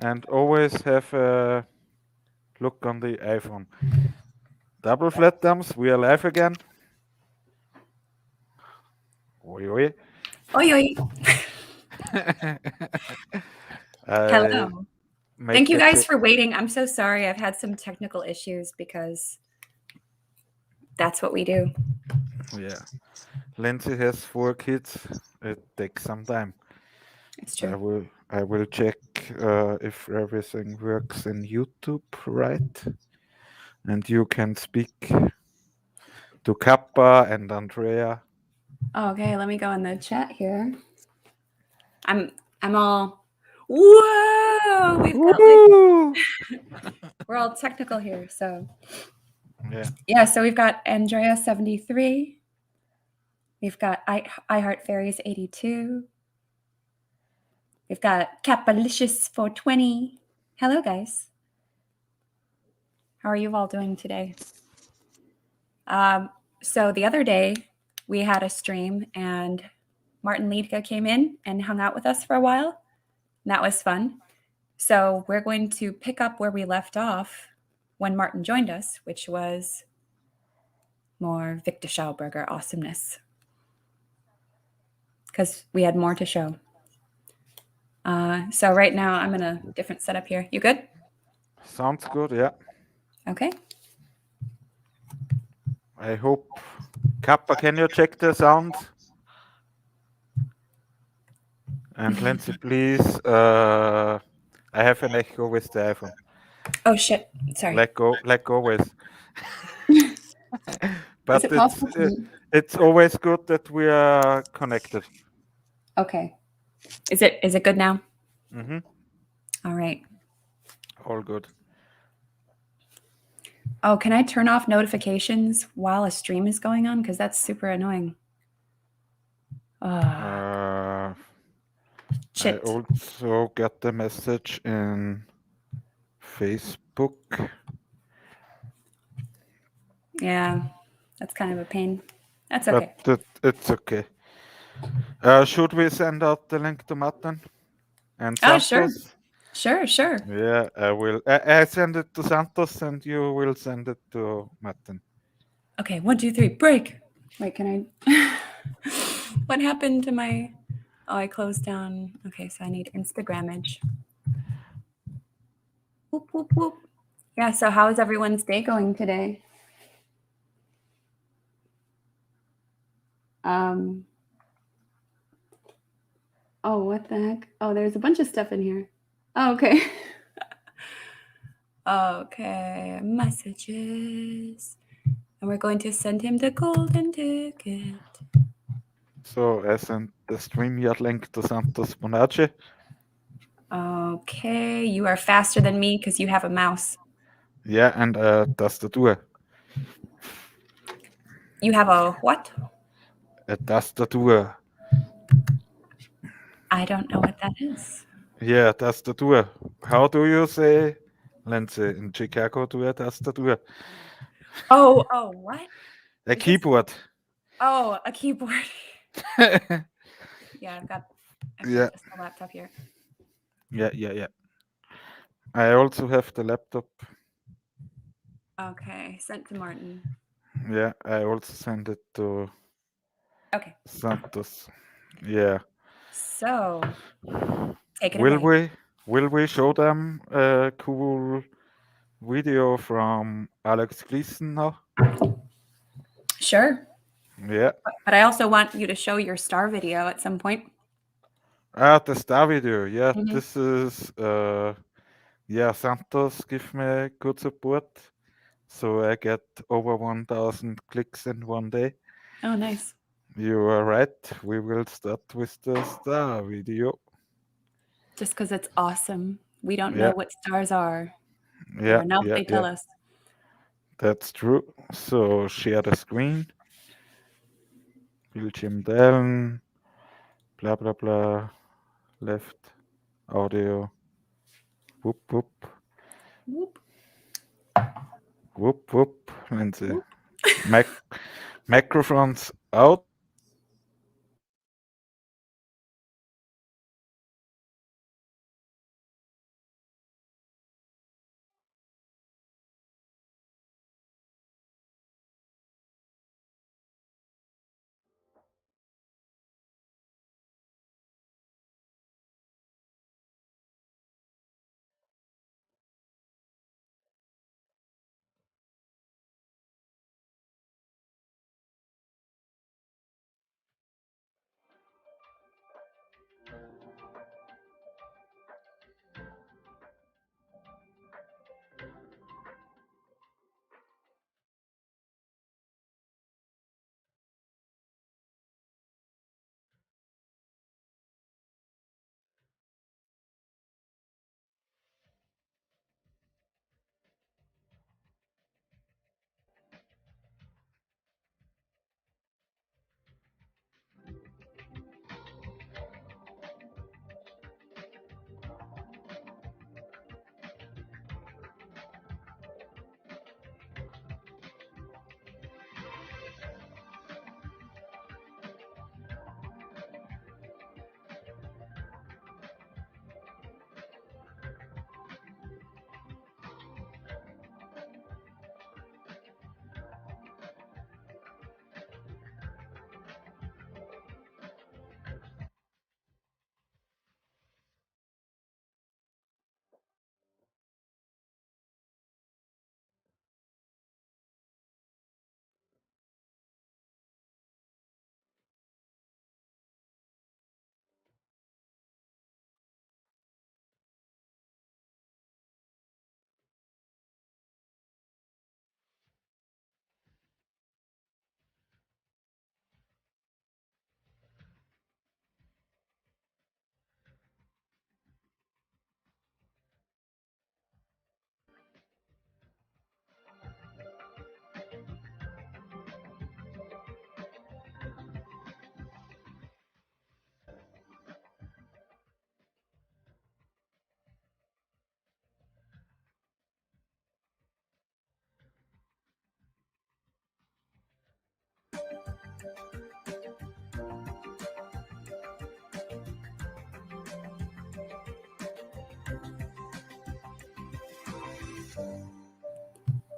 and always have a look on the iPhone. Double flat thumbs, we are live again. Oi, oi. Oi, oi. I Hello. make Thank you a guys check. for waiting. I'm so sorry. I've had some technical issues because that's what we do. Yeah. Lindsay has 4 kids. It takes some time. It's I true. will check if everything works in YouTube right. And you can speak to Kappa and Andrea. Okay, let me go in the chat here. I'm all whoa. We've got Woo! we're all technical here. So Yeah. so we've got Andrea 73. We've got I Heart Fairies 82. We've got Capalicious 420. Hello guys. How are you all doing today? So the other day we had a stream and Martin Liedke came in and hung out with us for a while. And that was fun. So we're going to pick up where we left off when Martin joined us, which was more Viktor Schauberger awesomeness. Because we had more to show. So right now I'm in a different setup here. You good? Sounds good, yeah. Okay. I hope. Kappa, can you check the sound? And Lindsay, please. I have an echo with the iPhone. Oh shit! Sorry. Like always. But Is it possible? it's always good that we are connected. Okay. Is it good now? Mm-hmm. All right. All good. Oh, can I turn off notifications while a stream is going on? Because that's super annoying. I also got the message in Facebook. Yeah, that's kind of a pain. That's But okay. it's okay. Should we send out the link to Martin and Oh, Santos? Sure. Yeah, I will. I send it to Santos and you will send it to Martin. Okay, 1, 2, 3, break. Wait, can I? What happened to my? Oh, I closed down. Okay, so I need Instagrammage. Whoop whoop whoop. Yeah. So how is everyone's day going today? Oh, what the heck? Oh, there's a bunch of stuff in here. Oh, okay. Okay, messages. And we're going to send him the golden ticket. So I sent the StreamYard link to Santos Bonacci. Okay, you are faster than me because you have a mouse. Yeah, and a Tastatur. You have a what? A Tastatur. I don't know what that is. Yeah, Tastatur. How do you say, Lindsay, in Chicago, to a Tastatur? Oh, what? A keyboard. Oh, a keyboard. Yeah, I've got Yeah. just a laptop here. Yeah. I also have the laptop. Okay, sent to Martin. Yeah, I also sent it to Santos. Yeah. So, take it away. Will we show them a cool video from Alex Gleason now? Sure. Yeah. But I also want you to show your star video at some point. The star video. Yeah, Mhm. this is Santos give me good support. So I get over 1,000 clicks in one day. Oh, nice. You are right. We will start with the star video. Just because it's awesome. We don't know what stars are. Yeah. Or now they tell us. That's true. So share the screen. Bildschirm teilen. Blah blah blah. Left. Audio. Whoop whoop. Whoop. Whoop whoop. Lindsay. Microphones out.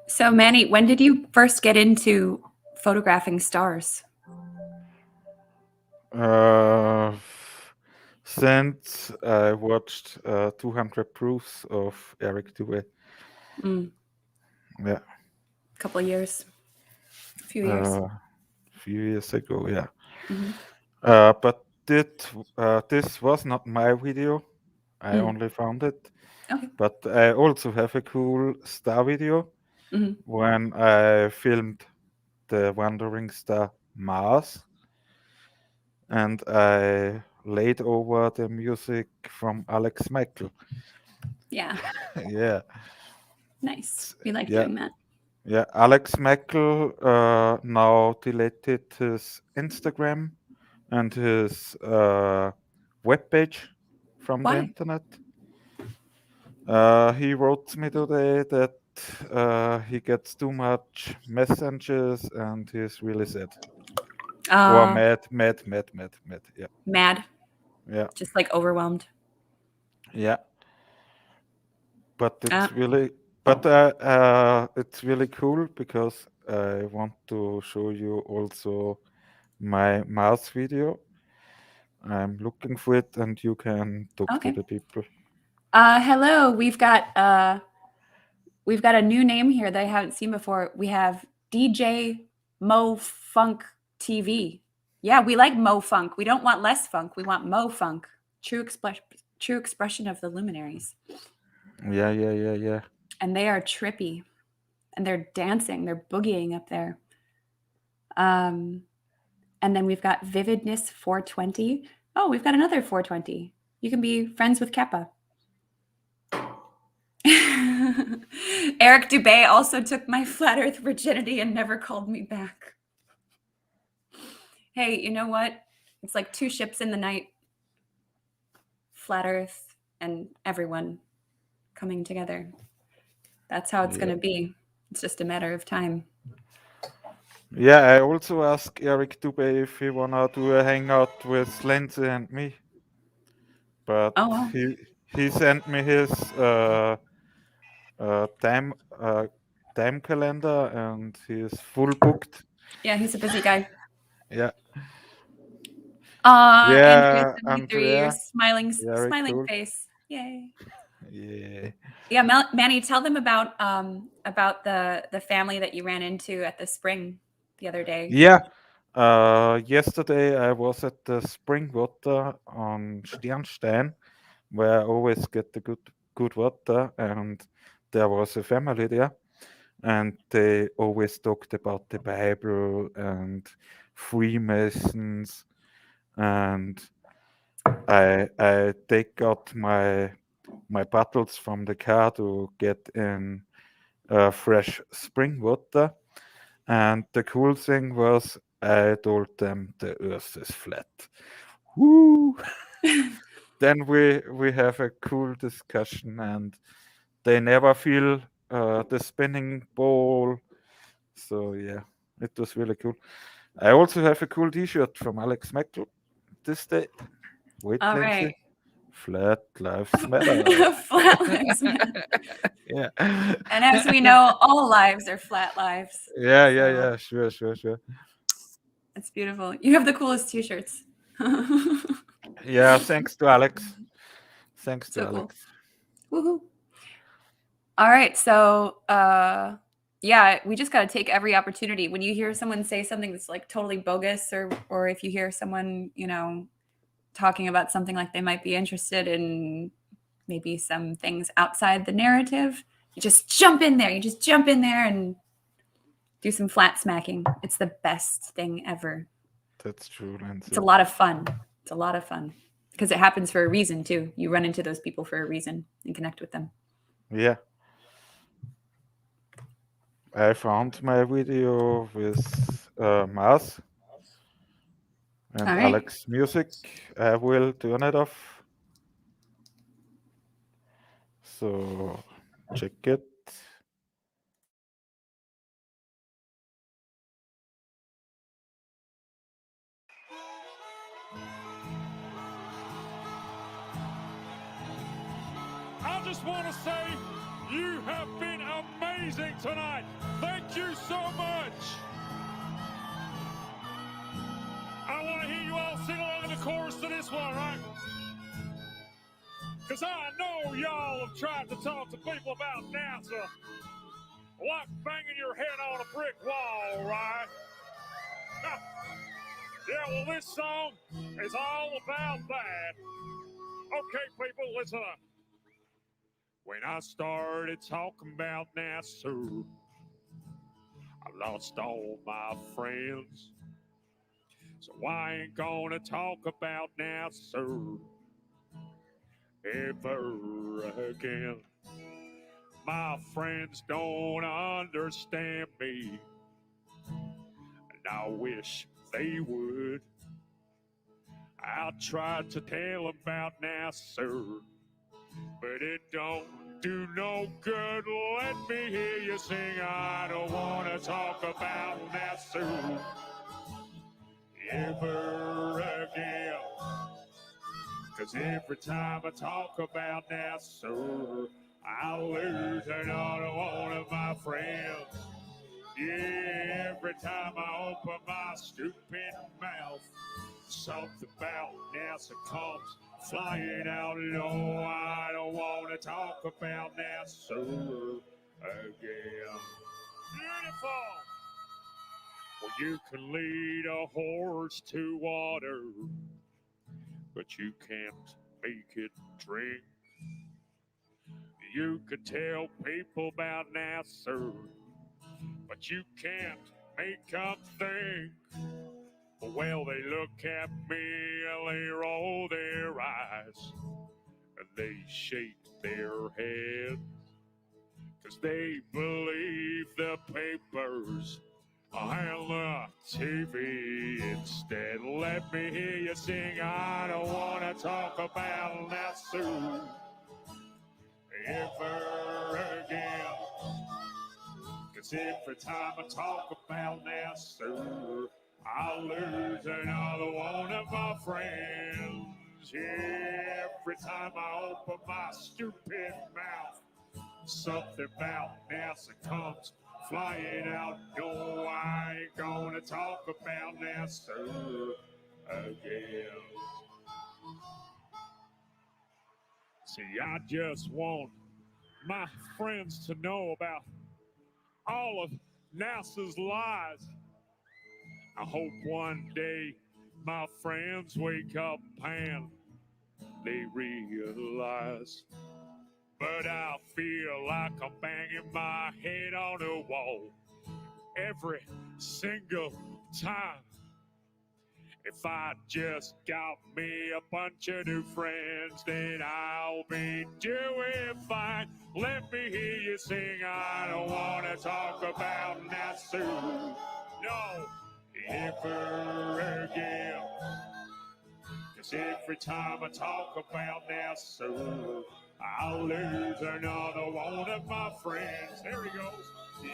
So, Manny, when did you first get into photographing stars? Uh, since I watched 200 proofs of Eric Dubé. Mm, Yeah, a couple of years, a few years. a few years ago. Yeah, Hmm. but this was not my video. I Mm, only found it. okay. But I also have a cool star video Hmm. when I filmed the wandering star Mars, and I laid over the music from Alex Michael. Yeah, Yeah, nice. We like yeah, doing that. yeah. Alex Michael now deleted his Instagram and his webpage from the Why? internet. He wrote me today that he gets too much messages and he's really sad. Or Uh, mad. Yeah, mad, yeah, just like overwhelmed. yeah. But Uh, it's really cool because I want to show you also my Mars video. I'm looking for it, and you can talk to okay. the people. Hello. We've got a new name here that I haven't seen before. We have DJ Mo Funk TV. Yeah, we like Mo Funk. We don't want less funk. We want Mo Funk. True expression of the luminaries. Yeah. And they are trippy and they're dancing, they're boogieing up there. Um, and then we've got Vividness 420. Oh, we've got another 420. You can be friends with Kappa. Eric Dubé also took my flat earth virginity and never called me back. Hey, you know what? It's like two ships in the night, flat earth and everyone coming together. That's how it's going Yeah. to be. It's just a matter of time. Yeah, I also asked Eric Dubé if he wanna do a hangout with Lindsay and me, but Oh, well. he sent me his uh, time uh, time calendar and he's full booked. Yeah, he's a busy guy. Yeah, Andrea yeah, 73, your Andrea, very smiling cool. face. Yay. Yeah, Yeah, Manny, tell them about the family that you ran into at the spring the other day. yeah. Yesterday I was at the spring water on Sternstein, where I always get the good water, and there was a family there, and they always talked about the Bible and Freemasons, and I take out my bottles from the car to get in fresh spring water, and the cool thing was I told them the Earth is flat. Woo! Then we have a cool discussion, and they never feel the spinning ball. So yeah, it was really cool. I also have a cool T-shirt from Alex Meckel this day. Wait, All Lindsay. right. Flat lives matter. Flat lives matter. Yeah. And as we know, all lives are flat lives. So Yeah. Sure. it's beautiful. You have the coolest t-shirts. Yeah, thanks to Alex. Thanks to So cool. Alex. Woohoo. All right. So yeah, we just gotta take every opportunity. When you hear someone say something that's like totally bogus, or if you hear someone, talking about something like they might be interested in maybe some things outside the narrative, you just jump in there. You just jump in there and do some flat smacking. It's the best thing ever. That's true, It's a Lindsay. lot of fun. It's a lot of fun because it happens for a reason too. You run into those people for a reason and connect with them. Yeah. I found my video with Mars and All right. Alex music. I will turn it off. So check it. just want to say you have been amazing tonight. Thank you so much. I want to hear you all sing along in the chorus to this one, right? Because I know y'all have tried to talk to people about NASA like banging your head on a brick wall, right? Yeah, well, this song is all about that. Okay, people, listen up. When I started talking about NASA, I lost all my friends. So I ain't gonna talk about NASA ever again. My friends don't understand me, and I wish they would. I tried to tell about NASA, but it don't do no good. Let me hear you sing. I don't want to talk about NASA ever again. 'Cause every time I talk about NASA, I lose another one of my friends. Yeah, every time I open my stupid mouth, something about NASA comes flying out. No, I don't want to talk about NASA again. Beautiful. Well, you can lead a horse to water, but you can't make it drink. You could tell people about NASA, but you can't make them think. Well, they look at me and they roll their eyes and they shake their heads, 'cause they believe the papers and the TV instead. Let me hear you sing. I don't want to talk about NASA ever again. 'Cause every time I talk about NASA, I lose another one of my friends. Every time I open my stupid mouth, something about NASA comes flying out. No, I ain't gonna talk about NASA again. See, I just want my friends to know about all of NASA's lies. I hope one day my friends wake up and they realize. But I feel like I'm banging my head on the wall every single time. If I just got me a bunch of new friends, then I'll be doing fine. Let me hear you sing. I don't want to talk about NASA. No, ever again. 'Cause every time I talk about NASA, I'll lose another one of my friends. There he goes.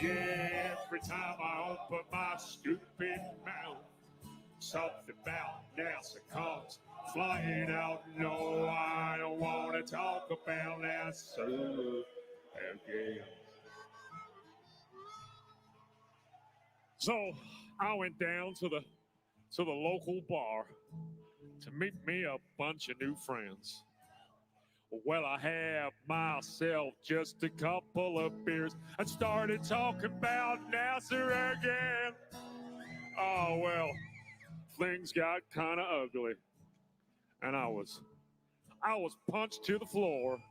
Yeah, every time I open my stupid mouth, something about NASA comes flying out. No, I don't want to talk about NASA again. So I went down to the local bar to meet me a bunch of new friends. Well, I had myself just a couple of beers and started talking about NASA again. Oh, well, things got kind of ugly, and I was punched to the floor.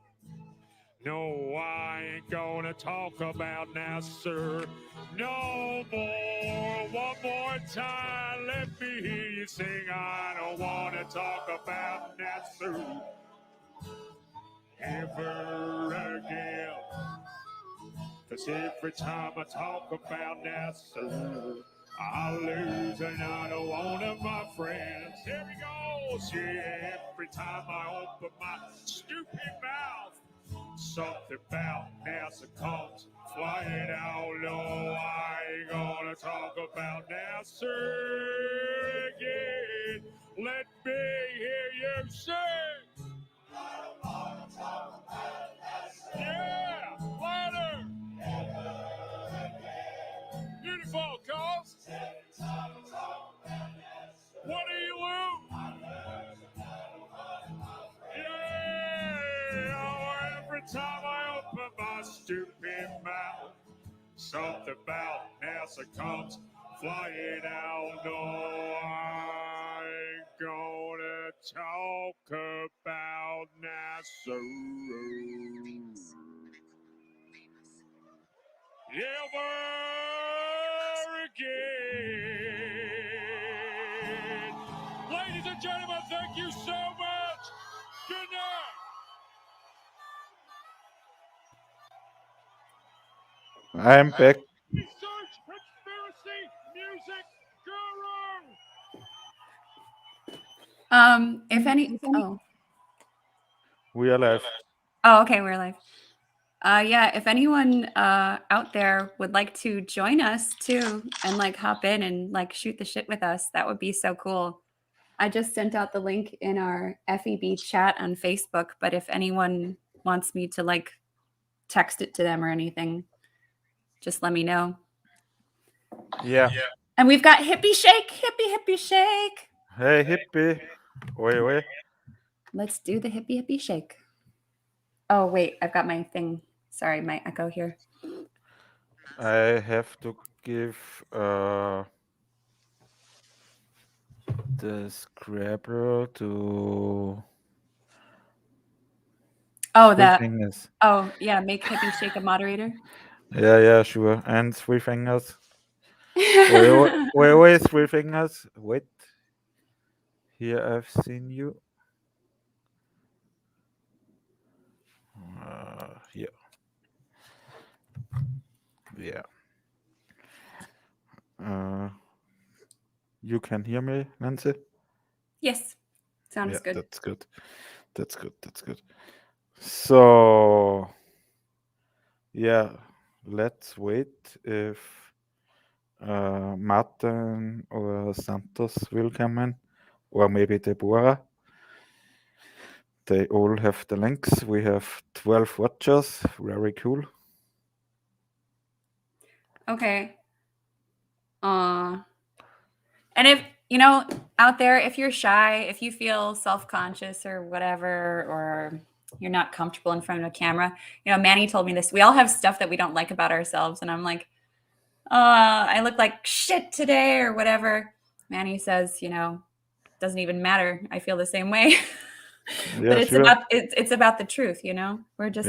No, I ain't gonna talk about NASA no more. One more time, let me hear you sing. I don't want to talk about NASA ever again. 'Cause every time I talk about NASA, I lose another one of my friends. Here he goes. Yeah, every time I open my stupid mouth, something about NASA comes flying out. No, I ain't gonna talk about NASA again. Let me hear you sing. I don't wanna talk about NASA. something about NASA comes flying out. No, I ain't gonna talk about NASA ever again. Ladies and gentlemen, thank you so much. Good night. I'm back. Research conspiracy music guru. If any, We are live. okay, we're live. Yeah, if anyone out there would like to join us too and like hop in and like shoot the shit with us, that would be so cool. I just sent out the link in our FEB chat on Facebook, but if anyone wants me to like text it to them or anything, just let me know. Yeah. And we've got hippie shake, hippie shake. Hey, hippie. Oi. Let's do the hippie shake. Oh, wait, I've got my thing. Sorry, my echo here. I have to give the Scrabble to Oh, Three that. Fingers. Oh, yeah, make hippie shake a moderator. Yeah, sure. And Three Fingers. Wait, Three Fingers. Wait. Here I've seen you. Here. Yeah. You can hear me, Lindsay? Yes, sounds good. That's good. That's good. So, yeah, let's wait if Martin or Santos will come in, or maybe Deborah. They all have the links. We have 12 watchers. Very cool. Okay. And if, you know, out there, if you're shy, if you feel self-conscious or whatever, or you're not comfortable in front of a camera, you know, Manny told me this. We all have stuff that we don't like about ourselves. And I'm like, I look like shit today or whatever. Manny says, you know, doesn't even matter. I feel the same way. But it's sure. it's about the truth, you know. We're just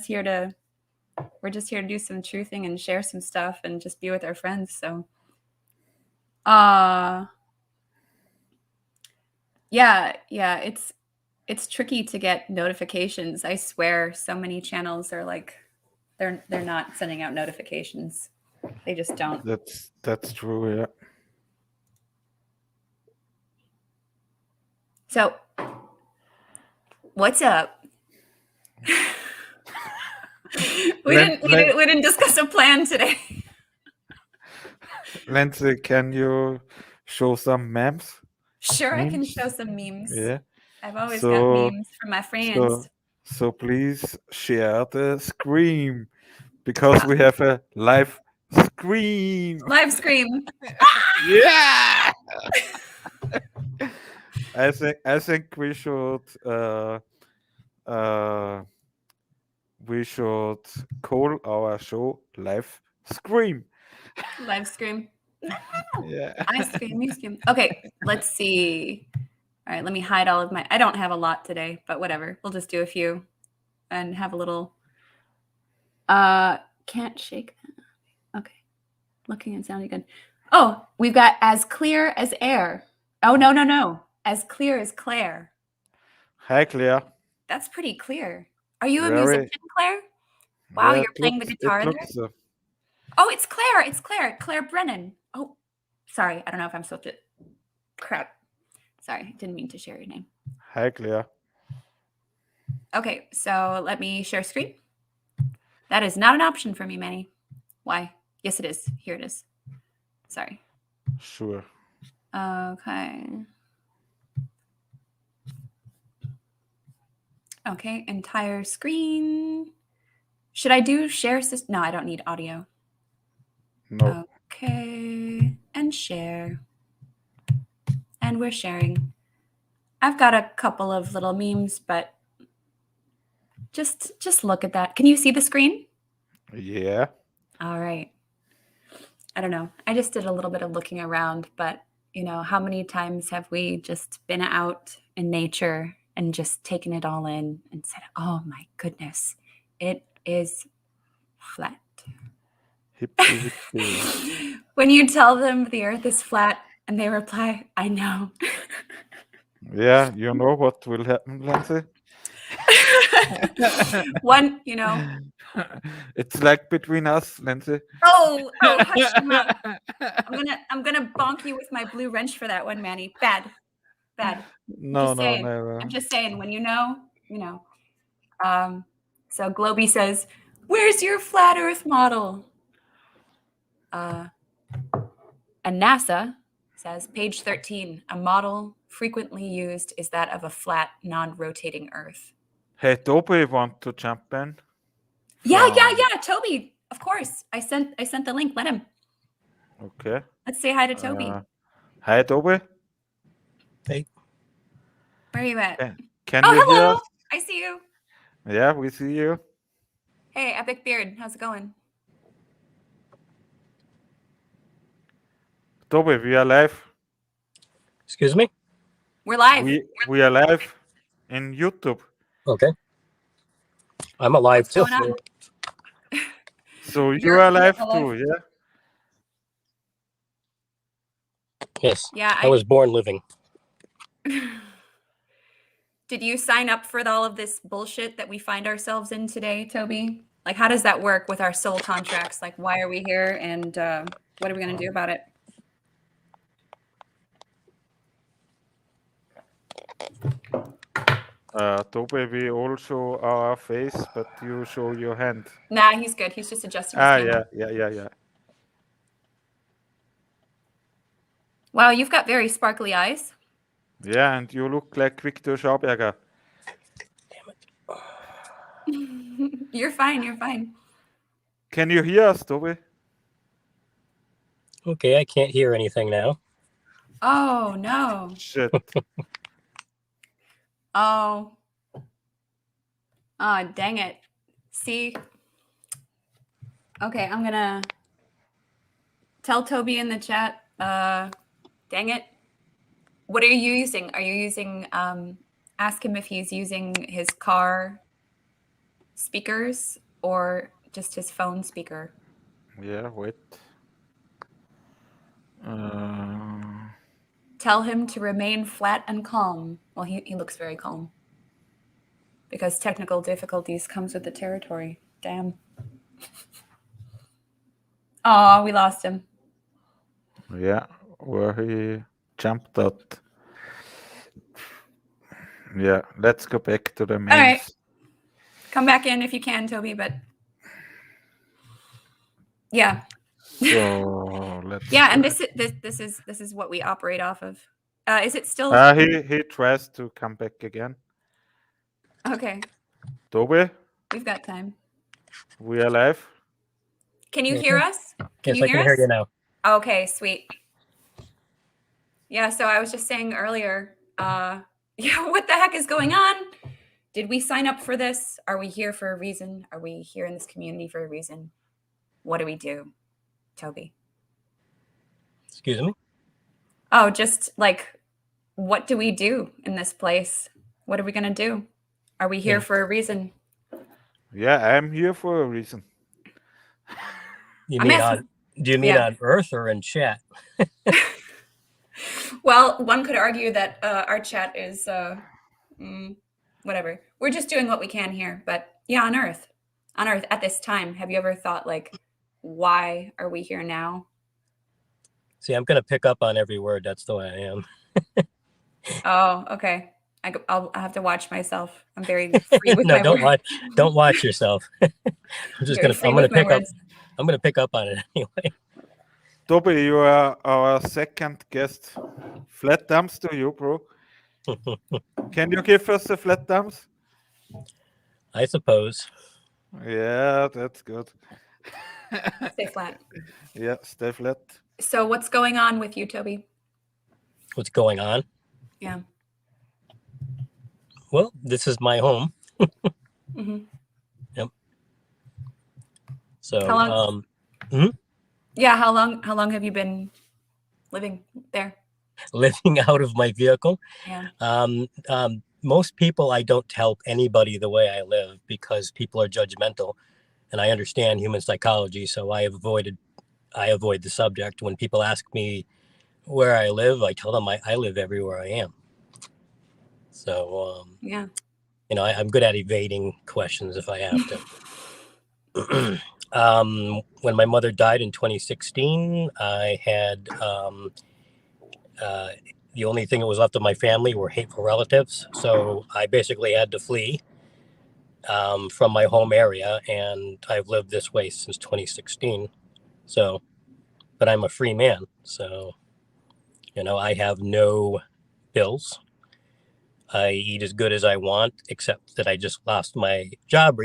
here to do some truthing and share some stuff and just be with our friends. So yeah, it's tricky to get notifications. I swear so many channels are like they're not sending out notifications. They just don't. That's true, yeah. So what's up? we didn't discuss a plan today. Lindsay, can you show some memes? Sure, I can show some memes. Yeah. I've always got memes from my friends. So please share the scream because we have a live scream. Live scream. Yeah. I think we should call our show Live Scream. Live scream. Yeah. I scream, you scream. Okay, let's see. All right, let me hide all of my. I don't have a lot today, but whatever. We'll just do a few and have a little. Can't shake that. Okay. Looking and sounding good. Oh, we've got as clear as air. Oh, no. As clear as Claire. Hi, Claire. That's pretty clear. Are you a musician, Claire? Wow, you're playing the guitar there? Oh, it's Claire. It's Claire. Claire Brennan. Oh, sorry. I don't know if I'm supposed to. Crap. Sorry. Didn't mean to share your name. Hi, Claire. Okay, so let me share screen. That is not an option for me, Manny. Why? Yes, it is. Here it is. Sorry. Sure. Okay. Okay, entire screen. Should I do share system? No, I don't need audio. No. Okay, and share. And we're sharing. I've got a couple of little memes, but just look at that. Can you see the screen? Yeah. All right. I don't know. I just did a little bit of looking around, but how many times have we just been out in nature and just taken it all in and said, "Oh my goodness, it is flat." Hippie, hippie. When you tell them the earth is flat and they reply, "I know." Yeah, you know what will happen, Lindsay? One, It's like between us, Lindsay. oh, hush your mouth. I'm gonna bonk you with my blue wrench for that one, Manny. Bad. No, saying. never. I'm just saying, when you know. So Globy says, "Where's your flat Earth model?" And NASA says, page 13, a model frequently used is that of a flat, non-rotating Earth. Hey, Toby, want to jump in? Yeah, Toby. Of course. I sent the link. Let him. Okay. Let's say hi to Toby. Hi, Toby. Hey. Where are you at? Can you hear hello. us? I see you. Yeah, we see you. Hey, Epic Beard. How's it going? Toby, we are live. Excuse me? We're live. We are live in YouTube. Okay. I'm alive What's too. going on? So you You're are live alive. too, yeah? Yes. Yeah, I was born living. Did you sign up for all of this bullshit that we find ourselves in today, Toby? Like, how does that work with our soul contracts? Like, why are we here, and what are we going to do about it? Toby, we all show our face, but you show your hand. Nah, he's good. He's just adjusting his camera. Yeah. Wow, you've got very sparkly eyes. Yeah, and you look like Viktor Schauberger. You're fine. Can you hear us, Toby? Okay, I can't hear anything now. Oh, no. Shit. Oh, dang it. See? Okay, I'm going to tell Toby in the chat. Dang it. What are you using? Are you using, ask him if he's using his car speakers or just his phone speaker? Yeah, wait. Tell him to remain flat and calm. Well, he looks very calm. Because technical difficulties comes with the territory. Damn. Oh, we lost him. Yeah, where he jumped out. Yeah, let's go back to the mains. All right. Come back in if you can, Toby, but yeah. So let's and this is what we operate off of. Is it still he tries to come back again. okay? Toby, We've got time. we are live. Can you hear us? Yes, I can hear you now. Okay, sweet. Yeah, so I was just saying earlier, what the heck is going on? Did we sign up for this? Are we here for a reason? Are we here in this community for a reason? What do we do, Toby? Excuse me? Oh, just like, what do we do in this place? What are we going to do? Are we here for a reason? Yeah, I'm here for a reason. Do you mean on Earth or in chat? Well, one could argue that our chat is whatever. We're just doing what we can here. But yeah, on Earth at this time, have you ever thought, like, why are we here now? See, I'm going to pick up on every word. That's the way I am. Oh, okay. I'll have to watch myself. I'm very free with No, my don't words. don't watch yourself. I'm going to pick up on it anyway. Toby, you are our second guest. Flat thumbs to you, bro. Can you give us the flat thumbs? I suppose. Yeah, that's good. Stay flat. Yeah, stay flat. So what's going on with you, Toby? What's going on? Yeah. Well, this is my home. Mm-hmm. Yep. So, How long Yeah. How long have you been living there? Living out of my vehicle. Yeah. Most people, I don't tell anybody the way I live because people are judgmental, and I understand human psychology, so I avoid the subject. When people ask me where I live, I tell them I live everywhere I am. So, Yeah. I'm good at evading questions if I have to. When my mother died in 2016, I had the only thing that was left of my family were hateful relatives. So I basically had to flee from my home area, and I've lived this way since 2016. So, but I'm a free man. So, I have no bills. I eat as good as I want, except that I just lost my job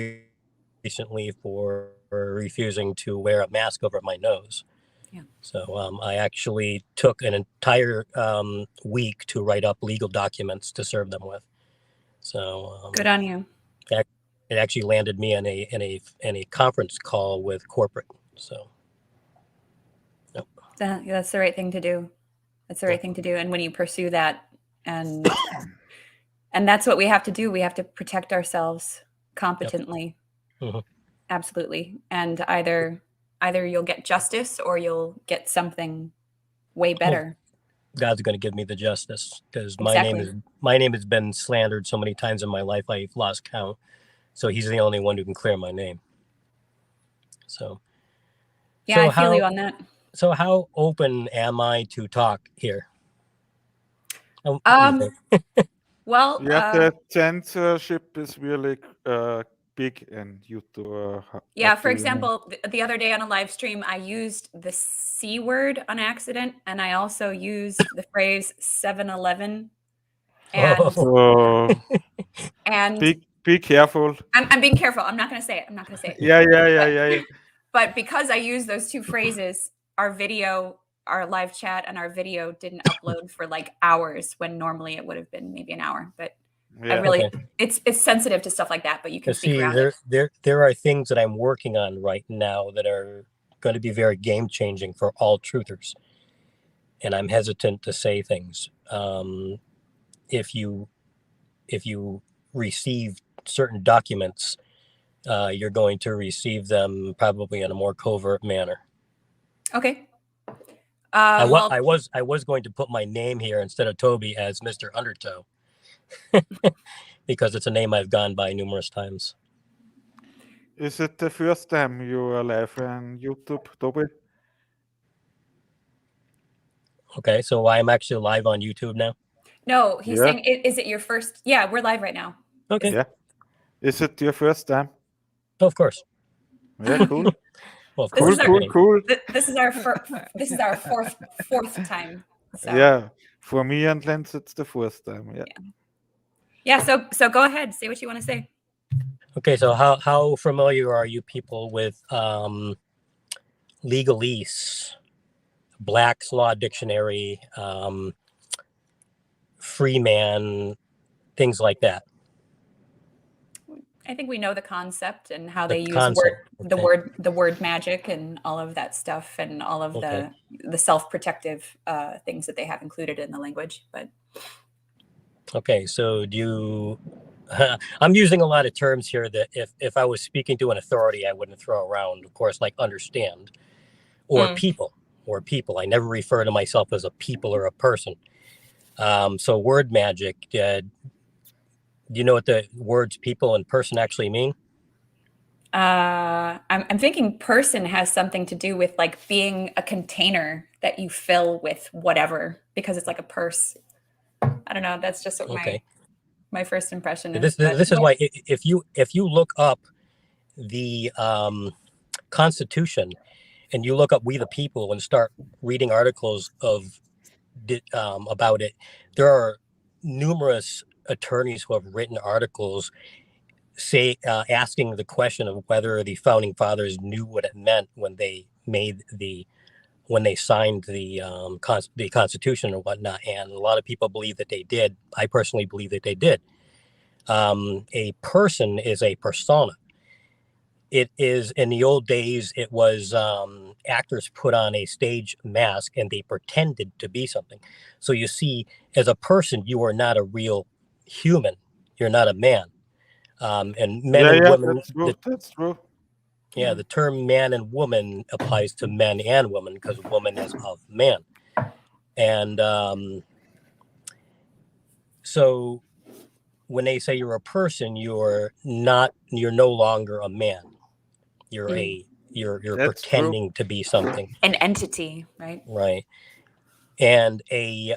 recently for refusing to wear a mask over my nose. Yeah. So I actually took an entire week to write up legal documents to serve them with. So Good on you. it actually landed me in a conference call with corporate. So That's the right thing to do. That's the right thing to do. And when you pursue that, and that's what we have to do. We have to protect ourselves competently. Mhm. Absolutely. And either you'll get justice or you'll get something way better. God's going to give me the justice because Exactly. my name has been slandered so many times in my life I've lost count. So he's the only one who can clear my name. So Yeah, so I feel you on that. So how open am I to talk here? Well, the censorship is really big in YouTube. yeah, for example, the other day on a live stream, I used the C word on accident, and I also used the phrase 7-Eleven. And and be careful. I'm being careful. I'm not going to say it. Yeah. But because I used those two phrases, our live chat and our video didn't upload for like hours when normally it would have been maybe an hour. But I really, it's sensitive to stuff like that, but you can speak around it. There are things that I'm working on right now that are going to be very game changing for all truthers. And I'm hesitant to say things. If you receive certain documents, you're going to receive them probably in a more covert manner. Okay. I was going to put my name here instead of Toby as Mr. Undertow because it's a name I've gone by numerous times. Is it the first time you are live on YouTube, Toby? Okay, so I'm actually live on YouTube now? No, he's saying, is it your first? Yeah, we're live right now. Okay. Yeah. Is it your first time? Oh, of course. Yeah, cool. Well, of cool. This is our fourth time. So. Yeah, for me and Lindz, it's the first time. Yeah. So go ahead, say what you want to say. Okay, so how familiar are you people with legalese, Black's Law Dictionary, Freeman, things like that? I think we know the concept and how they use the word magic and all of that stuff and all of the self-protective things that they have included in the language. But okay, so I'm using a lot of terms here that if I was speaking to an authority, I wouldn't throw around, of course, like understand or people. I never refer to myself as a people or a person. So word magic, do you know what the words people and person actually mean? I'm thinking person has something to do with like being a container that you fill with whatever, because it's like a purse. I don't know. That's just what my first impression is. This is why if you look up the Constitution and you look up "We the People" and start reading articles about it, there are numerous attorneys who have written articles asking the question of whether the founding fathers knew what it meant when they signed the Constitution or whatnot, and a lot of people believe that they did. I personally believe that they did. A person is a persona, it is, in the old days, it was actors put on a stage mask and they pretended to be something. So you see, as a person, you are not a real human. You're not a man. And men and women, that's true. That's true. yeah, the term man and woman applies to men and women because woman is of man. And so when they say you're a person, you're no longer a man. You're you're That's pretending to be something. An entity, right? Right. And a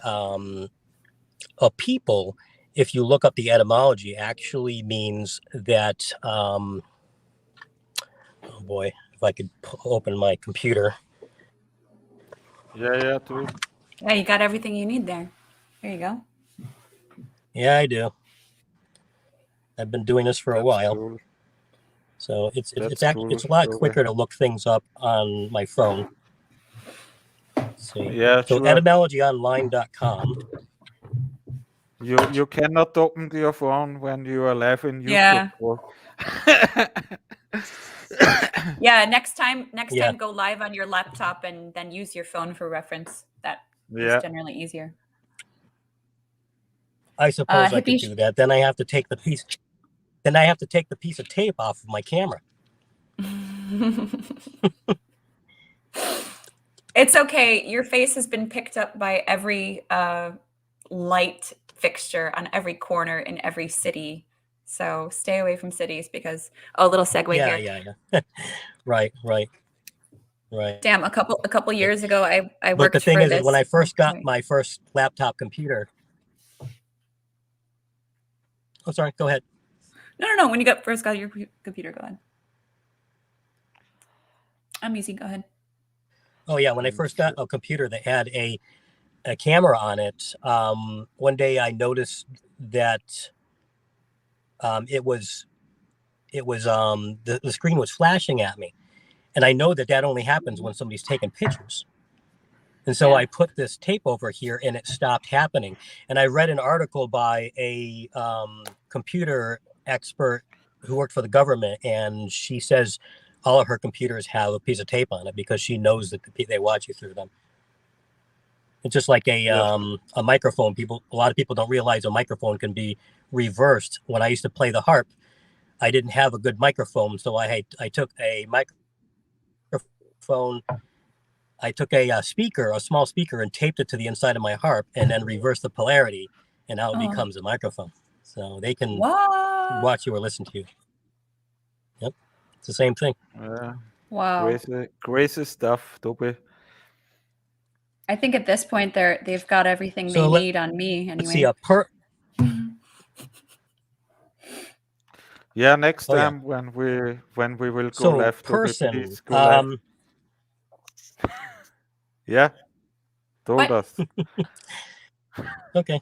people, if you look up the etymology, actually means that oh boy, if I could open my computer. Yeah, true. Yeah, you got everything you need there. There you go. Yeah, I do. I've been doing this for a while. Cool. So it's cool. a lot quicker to look things up on my phone. Let's see. Yeah, so sure. etymologyonline.com. You cannot open your phone when you are live in YouTube. Yeah. Or... Yeah, next time go live on your laptop and then use your phone for reference. That is generally easier. I suppose I could do that. Then I have to take the piece. Then I have to take the piece of tape off of my camera. It's okay. Your face has been picked up by every light fixture on every corner in every city. So stay away from cities because a little segue here. Yeah. Right. Damn, a couple years ago, I but worked. The thing for is, this. when I first got my first laptop computer. Oh, sorry. Go ahead. No. When you first got your computer, go ahead. I'm easy. Go ahead. Oh yeah, when I first got a computer that had a camera on it, one day I noticed that the screen was flashing at me, and I know that only happens when somebody's taking pictures. And so I put this tape over here, and it stopped happening. And I read an article by a computer expert who worked for the government, and she says all of her computers have a piece of tape on it because she knows that they watch you through them. It's just like a microphone. A lot of people don't realize a microphone can be reversed. When I used to play the harp, I didn't have a good microphone, so I took a microphone. I took a small speaker, and taped it to the inside of my harp, and then reversed the polarity, and now it becomes a microphone. So they can watch you or listen to you. Yep, it's the same thing. Wow, crazy stuff, Toby. I think at this point they've got everything they need on me anyway. Let's see Yeah, next time when we will go live, person. Toby, go live. Yeah, told us. Okay.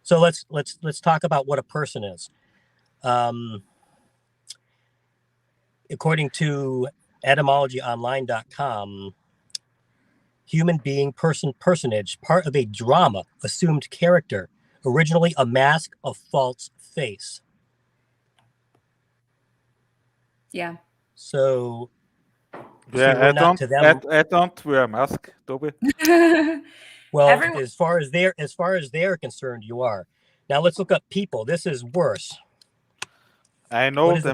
So let's talk about what a person is. According to etymologyonline.com, human being, personage, part of a drama, assumed character, originally a mask of false face. Yeah. So I don't wear a mask, Toby. Well, as far as they're concerned, you are. Now let's look up people. This is worse. I know the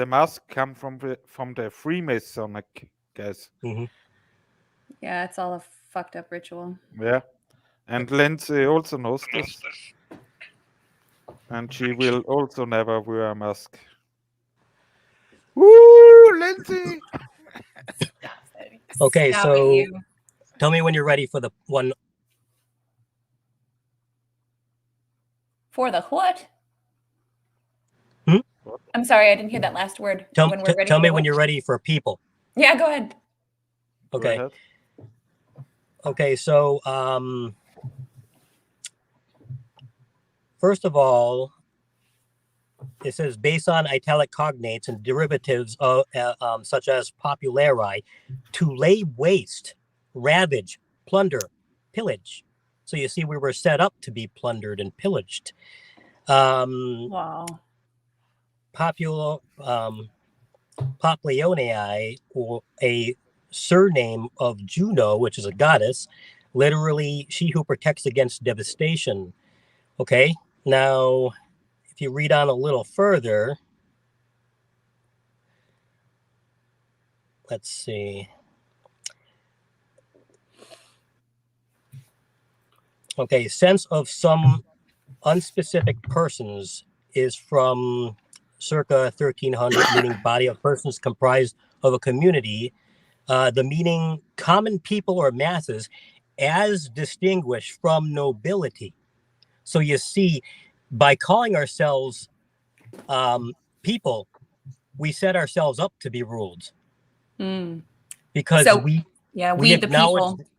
mask come from the Freemasonic guys. Mm-hmm. Yeah, it's all a fucked up ritual. Yeah, and Lindsay also knows this, and she will also never wear a mask. Woo, Lindsay! Okay, so tell me when you're ready for the one. For the what? I'm sorry, I didn't hear that last word. Tell me when you're ready for people. Yeah, go ahead. Okay. Go ahead. Okay, so first of all, it says based on italic cognates and derivatives of such as populari, to lay waste, ravage, plunder, pillage. So you see, we were set up to be plundered and pillaged. Wow. Papleonei, or a surname of Juno, which is a goddess, literally she who protects against devastation. Okay, now if you read on a little further, let's see. Okay, sense of some unspecific persons is from circa 1300, meaning body of persons comprised of a community. The meaning common people or masses as distinguished from nobility. So you see, by calling ourselves people, we set ourselves up to be ruled. Because So, we we the acknowledge, people.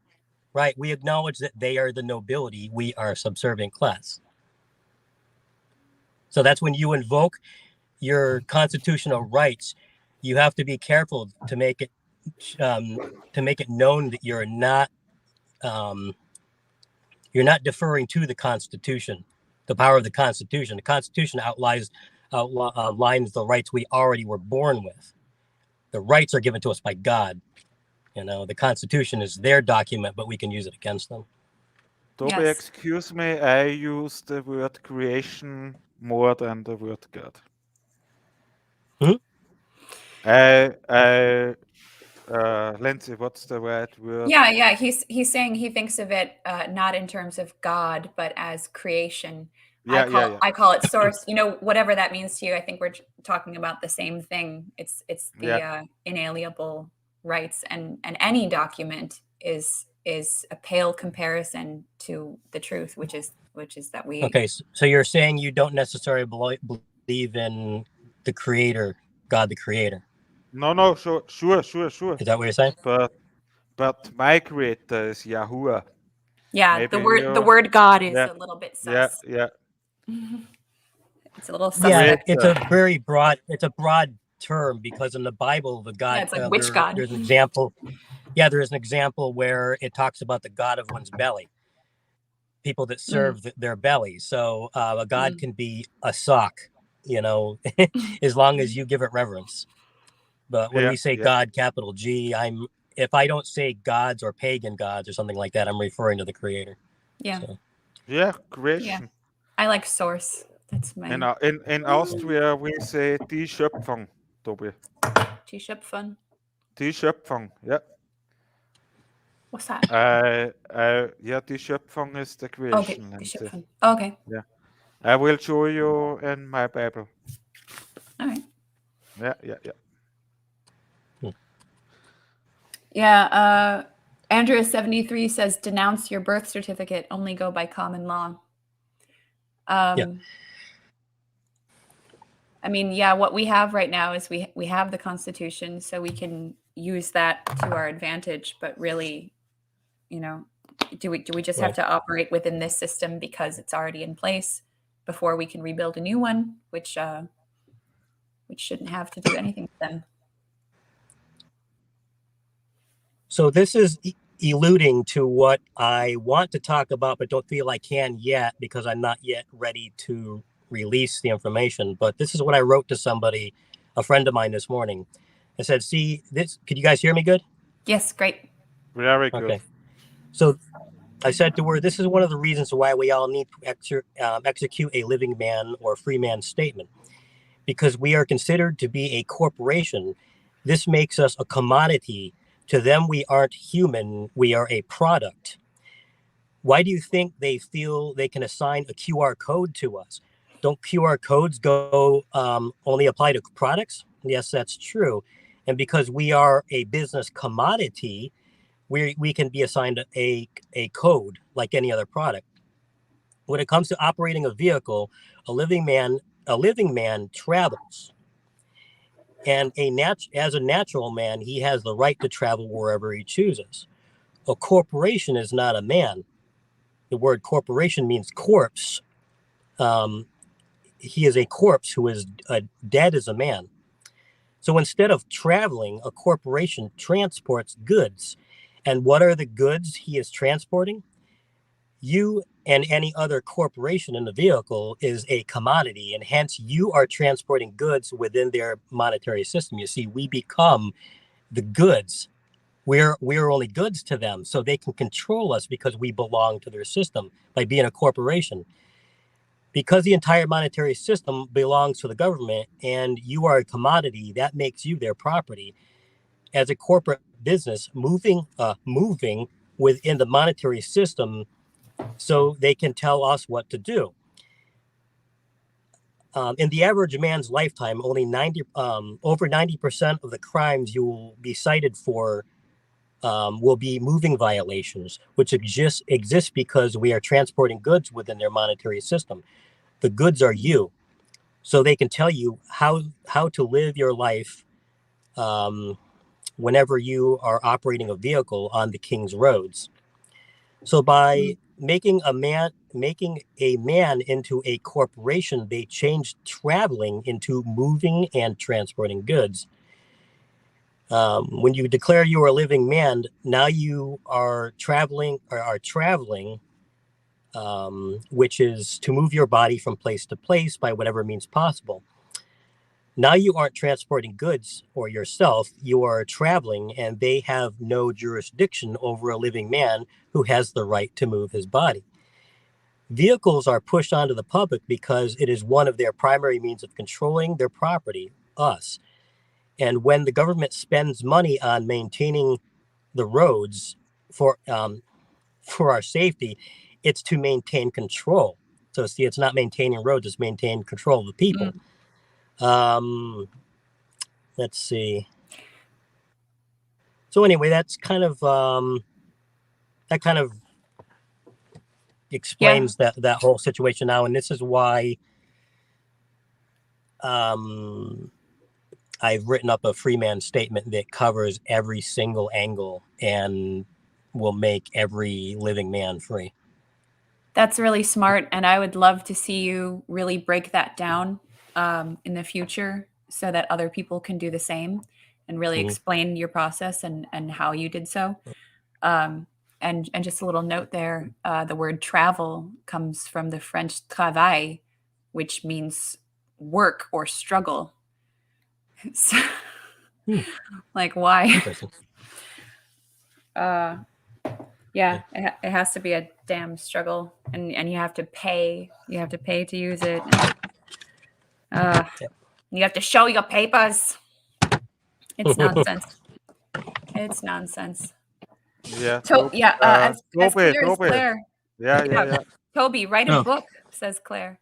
right? We acknowledge that they are the nobility. We are a subservient class. So that's when you invoke your constitutional rights, you have to be careful to make it known that you're not deferring to the Constitution, the power of the Constitution. The Constitution outlines the rights we already were born with. The rights are given to us by God. You know, the Constitution is their document, but we can use it against them. Toby, Yes. excuse me, I use the word creation more than the word God. Lindsay, what's the right word? Yeah. He's saying he thinks of it not in terms of God, but as creation. Yeah. I call it source. You know, whatever that means to you. I think we're talking about the same thing. It's the inalienable rights, and any document is a pale comparison to the truth, which is that we. Okay, so you're saying you don't necessarily believe in the Creator, God the Creator. No, sure. Is that what you're saying? But my creator is Yahuwah. Yeah, Maybe the word God is a little bit sus. Yeah. It's a little suspect. Yeah, it's a very broad. It's a broad term because in the Bible, the God. Yeah, it's like which God? There's an example. Yeah, there is an example where it talks about the God of one's belly. People that serve their belly. So a God can be a sock, you know, as long as you give it reverence. But when we say God, capital G, if I don't say gods or pagan gods or something like that, I'm referring to the Creator. Yeah. So. Yeah, creation. Yeah. I like source. That's my. In Austria we say die Schöpfung, Toby. Die Schöpfung. Die Schöpfung, yeah. What's that? Yeah, die Schöpfung is the creation. Okay, die Schöpfung. Okay. Yeah. I will show you in my Bible. All right. Yeah. Yeah, Andrea 73 says, denounce your birth certificate, only go by common law. I mean, what we have right now is we have the Constitution, so we can use that to our advantage. But really, you know, do we just have to operate within this system because it's already in place before we can rebuild a new one, which shouldn't have to do anything with them. So this is alluding to what I want to talk about, but don't feel I can yet because I'm not yet ready to release the information. But this is what I wrote to somebody, a friend of mine this morning. I said, see, this, could you guys hear me good? Yes, great. Very good. Okay. So I said to her, this is one of the reasons why we all need to execute a living man or free man statement, because we are considered to be a corporation. This makes us a commodity. To them, we aren't human. We are a product. Why do you think they feel they can assign a QR code to us? Don't QR codes go only apply to products? Yes, that's true. And because we are a business commodity, we can be assigned a code like any other product. When it comes to operating a vehicle, a living man travels. And as a natural man, he has the right to travel wherever he chooses. A corporation is not a man. The word corporation means corpse. He is a corpse who is dead as a man. So instead of traveling, a corporation transports goods. And what are the goods he is transporting? you and any other corporation in the vehicle is a commodity, and hence you are transporting goods within their monetary system. You see, we become the goods. We're only goods to them, so they can control us because we belong to their system by being a corporation. Because the entire monetary system belongs to the government and you are a commodity, that makes you their property. As a corporate business, moving within the monetary system so they can tell us what to do. In the average man's lifetime, only over 90% of the crimes you will be cited for will be moving violations, which exist because we are transporting goods within their monetary system. The goods are you, so they can tell you how to live your life whenever you are operating a vehicle on the king's roads. So by making a man into a corporation, they changed traveling into moving and transporting goods. When you declare you are a living man, now you are traveling, which is to move your body from place to place by whatever means possible. Now you aren't transporting goods or yourself, you are traveling, and they have no jurisdiction over a living man who has the right to move his body. Vehicles are pushed onto the public because it is one of their primary means of controlling their property, us. And when the government spends money on maintaining the roads for our safety, it's to maintain control. So see, it's not maintaining roads, it's maintaining control of the people. Let's see. So anyway, that's kind of explains that whole situation now. And this is why I've written up a free man statement that covers every single angle and will make every living man free. That's really smart. And I would love to see you really break that down in the future so that other people can do the same and really explain your process and how you did so. And just a little note there, the word travel comes from the French travail, which means work or struggle. So, like, why? Yeah, it has to be a damn struggle, and you have to pay. You have to pay to use it. You have to show your papers. It's nonsense. It's nonsense. Yeah. As clear as Claire. Yeah. Toby, write a book, says Claire.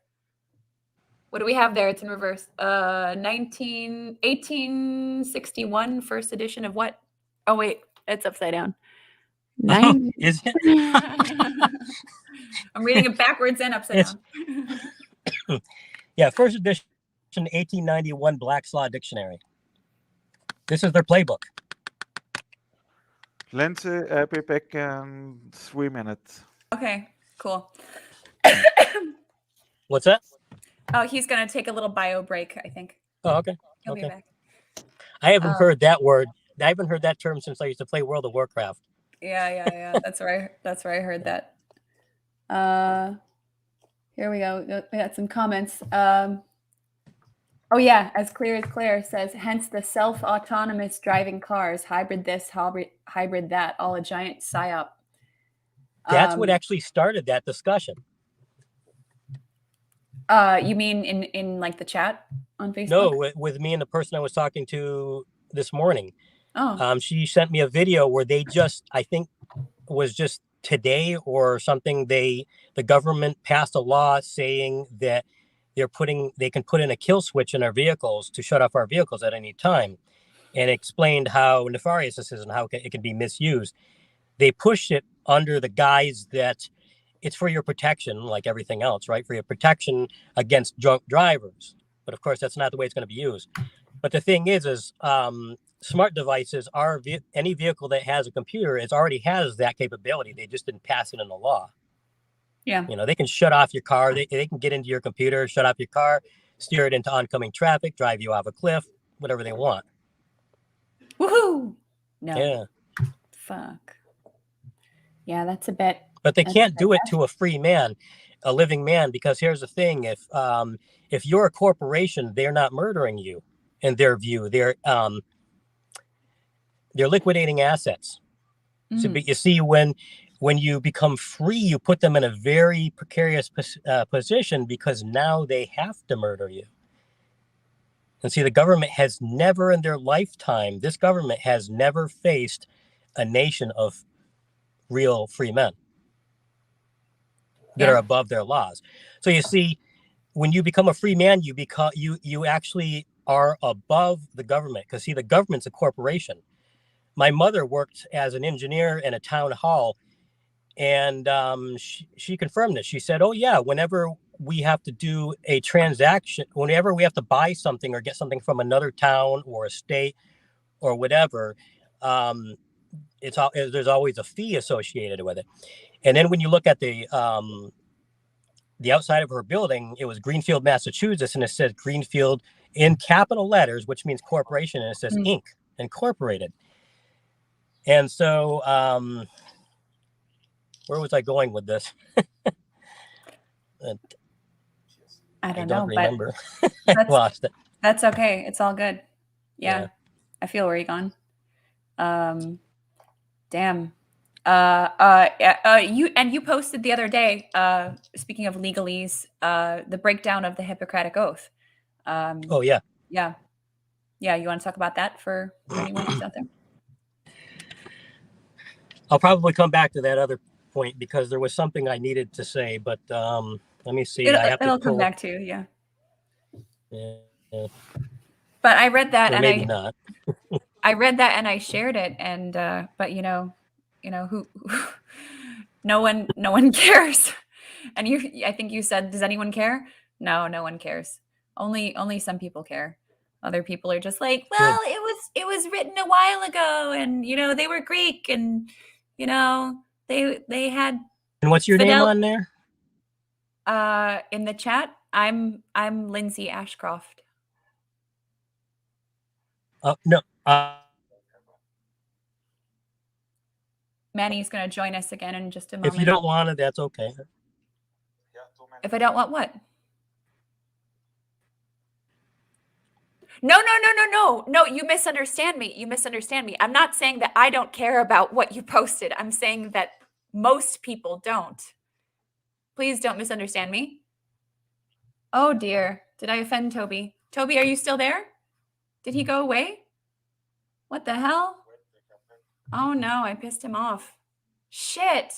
What do we have there? It's in reverse. 1861, first edition of what? Oh, wait, it's upside down. Is it? I'm reading it backwards and upside down. Yeah, first edition, 1891 Black's Law Dictionary. This is their playbook. Lindsay, I'll be back in 3 minutes. Okay, cool. What's that? Oh, he's going to take a little bio break, I think. Oh, okay. He'll be back. I haven't heard that word. I haven't heard that term since I used to play World of Warcraft. Yeah. That's where I heard that. Here we go. We got some comments. Oh yeah, as clear as Claire says, hence the self-autonomous driving cars, hybrid this, hybrid that, all a giant psyop. That's what actually started that discussion. You mean in like the chat on Facebook? No, with me and the person I was talking to this morning. Oh. She sent me a video where they I think was just today or something, the government passed a law saying that they can put in a kill switch in our vehicles to shut off our vehicles at any time, and explained how nefarious this is and how it can be misused. They pushed it under the guise that it's for your protection, like everything else, right? For your protection against drunk drivers. But of course, that's not the way it's going to be used. But the thing is smart devices are any vehicle that has a computer already has that capability. They just didn't pass it in the law. Yeah. You know, they can shut off your car. They can get into your computer, shut off your car, steer it into oncoming traffic, drive you off a cliff, whatever they want. Woohoo! No. Yeah. Fuck. Yeah, that's a bit. but they That's can't do it to a free man, a living man, because here's the thing: if you're a corporation, they're not murdering you. In their view, they're liquidating assets. So, but you see, when you become free, you put them in a very precarious position, because now they have to murder you. And see, the government has never in their lifetime, this government has never faced a nation of real free men that are above their laws. So you see, when you become a free man, you actually are above the government, because see, the government's a corporation. My mother worked as an engineer in a town hall, and she confirmed this. She said, oh yeah, whenever we have to do a transaction, whenever we have to buy something or get something from another town or a state or whatever, there's always a fee associated with it. And then when you look at the outside of her building, it was Greenfield, Massachusetts, and it said Greenfield in capital letters, which means corporation, and it says Inc. Incorporated. And so, where was I going with this? I don't know, remember. But I lost it. That's okay. It's all good. Yeah. I feel where you're going. Damn. You posted the other day, speaking of legalese, the breakdown of the Hippocratic Oath. Oh yeah. Yeah. Yeah. You want to talk about that for anyone who's out there? I'll probably come back to that other point, because there was something I needed to say, but let me see. It'll come back to you. Yeah. Yeah. But I read that, or maybe not. I read that and I shared it, and but who no one cares. And I think you said, does anyone care? No one cares. Only some people care. Other people are just like, well, it was written a while ago, and they were Greek, and they had. And what's your name on there? In the chat, I'm Lindsay Ashcroft. No. Manny's going to join us again in just a moment. If you don't want it, that's okay. If I don't want what? No, you misunderstand me. I'm not saying that I don't care about what you posted. I'm saying that most people don't. Please don't misunderstand me. Oh dear. Did I offend Toby? Toby, are you still there? Did he go away? What the hell? Oh no, I pissed him off. Shit.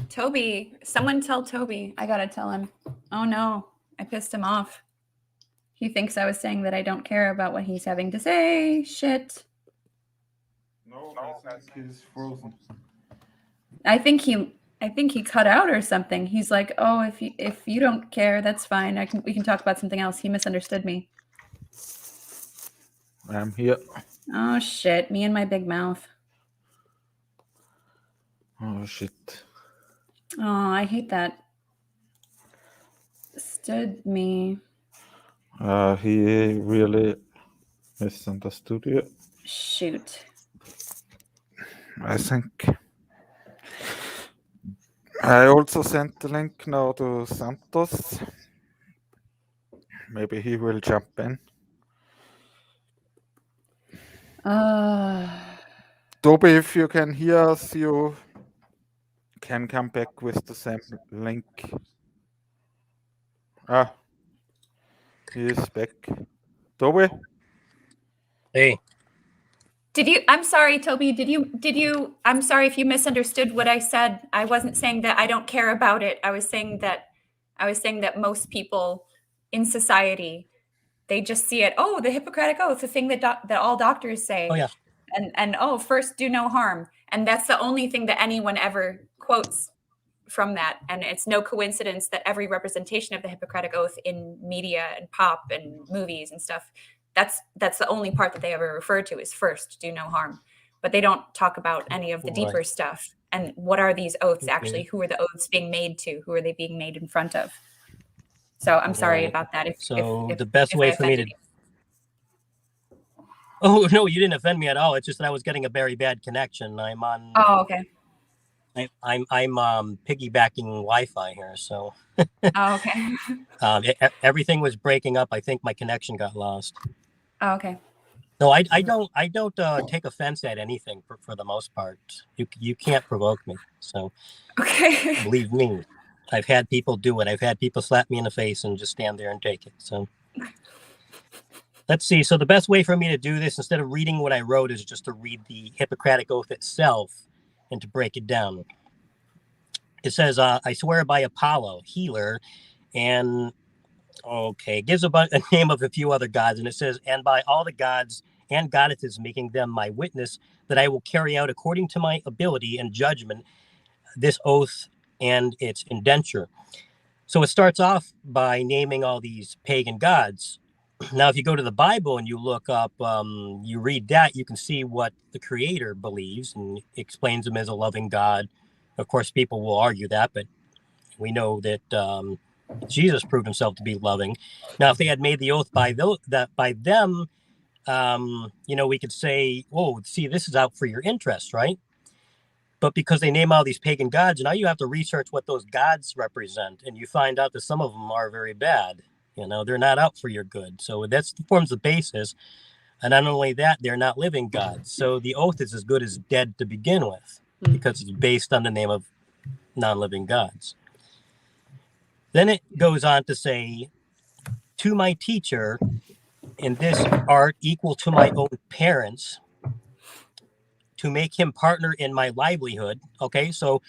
Toby, someone tell Toby. I gotta tell him. Oh no, I pissed him off. He thinks I was saying that I don't care about what he's having to say. Shit. No, I think he's frozen. I think he cut out or something. He's like, oh, if you don't care, that's fine. We can talk about something else. He misunderstood me. I'm here. Oh shit, me and my big mouth. Oh shit. Oh, I hate that. Stood me. He really misunderstood you. Shoot. I think. I also sent the link now to Santos. Maybe he will jump in. Toby, if you can hear us, you can come back with the same link. He is back. Toby? Hey. I'm sorry, Toby. I'm sorry if you misunderstood what I said. I wasn't saying that I don't care about it. I was saying that most people in society, they just see it. Oh, the Hippocratic Oath, the thing that all doctors say. Oh yeah. And first do no harm. And that's the only thing that anyone ever quotes from that. And it's no coincidence that every representation of the Hippocratic Oath in media and pop and movies and stuff, that's the only part that they ever refer to is first do no harm. But they don't talk about any of the deeper stuff. And what are these oaths actually? Who are the oaths being made to? Who are they being made in front of? So I'm sorry about that. The best way for me to Oh no, you didn't offend me at all. It's just that I was getting a very bad connection. I'm on. Oh, okay. I'm piggybacking Wi-Fi here, so Oh, okay. everything was breaking up. I think my connection got lost. Oh, okay. No, I don't take offense at anything for the most part. You can't provoke me. So Okay. believe me, I've had people do it. I've had people slap me in the face and just stand there and take it. So let's see. So the best way for me to do this, instead of reading what I wrote, is just to read the Hippocratic Oath itself and to break it down. It says, I swear by Apollo, healer, and okay, gives a name of a few other gods, and it says, and by all the gods and goddesses, making them my witness, that I will carry out according to my ability and judgment this oath and its indenture. So it starts off by naming all these pagan gods. Now, if you go to the Bible and you look up, you read that, you can see what the Creator believes and explains him as a loving God. Of course, people will argue that, but we know that Jesus proved himself to be loving. Now, if they had made the oath by them, we could say, oh, see, this is out for your interest, right? But because they name all these pagan gods, now you have to research what those gods represent, and you find out that some of them are very bad. They're not out for your good. So that forms the basis. And not only that, they're not living gods. So the oath is as good as dead to begin with, because it's based on the name of non-living gods. Then it goes on to say, to my teacher in this art equal to my own parents, to make him partner in my livelihood. Okay, so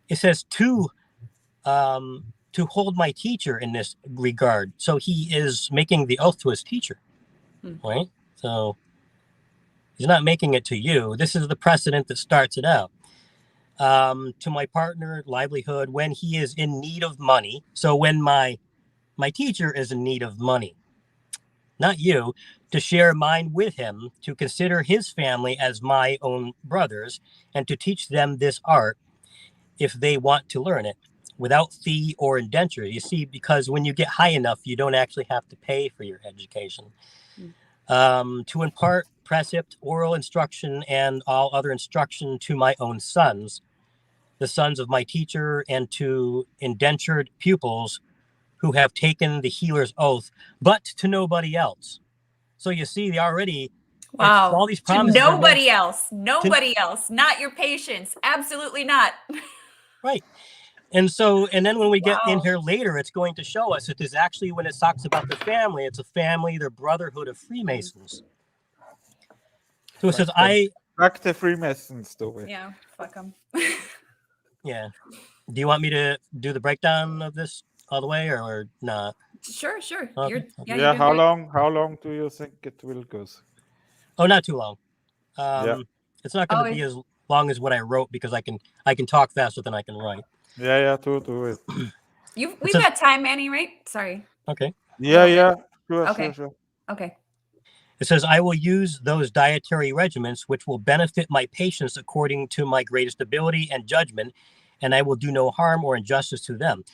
it says to hold my teacher in this regard. So he is making the oath to his teacher, right? So he's not making it to you. This is the precedent that starts it out. To my partner, livelihood, when he is in need of money. So when my teacher is in need of money, not you, to share mine with him, to consider his family as my own brothers, and to teach them this art if they want to learn it, without fee or indenture. You see, because when you get high enough, you don't actually have to pay for your education. To impart precept, oral instruction, and all other instruction to my own sons, the sons of my teacher, and to indentured pupils who have taken the healer's oath, but to nobody else. So you see, they already, wow, all these promises. To nobody else, not your patients. Absolutely not. Right. And then when we get in here later, it's going to show us that there's actually, when it talks about the family, it's a family, the brotherhood of Freemasons. So it says, Fuck the Freemasons, do we? Yeah, fuck them. Yeah. Do you want me to do the breakdown of this all the way or not? Sure. Okay. How long do you think it will go? Oh, not too long. It's not going to be as long as what I wrote, because I can talk faster than I can write. Yeah, do it. We've got time, Manny, right? Sorry. Okay. Yeah. Sure, okay. Sure. Okay. It says, I will use those dietary regimens which will benefit my patients according to my greatest ability and judgment, and I will do no harm or injustice to them.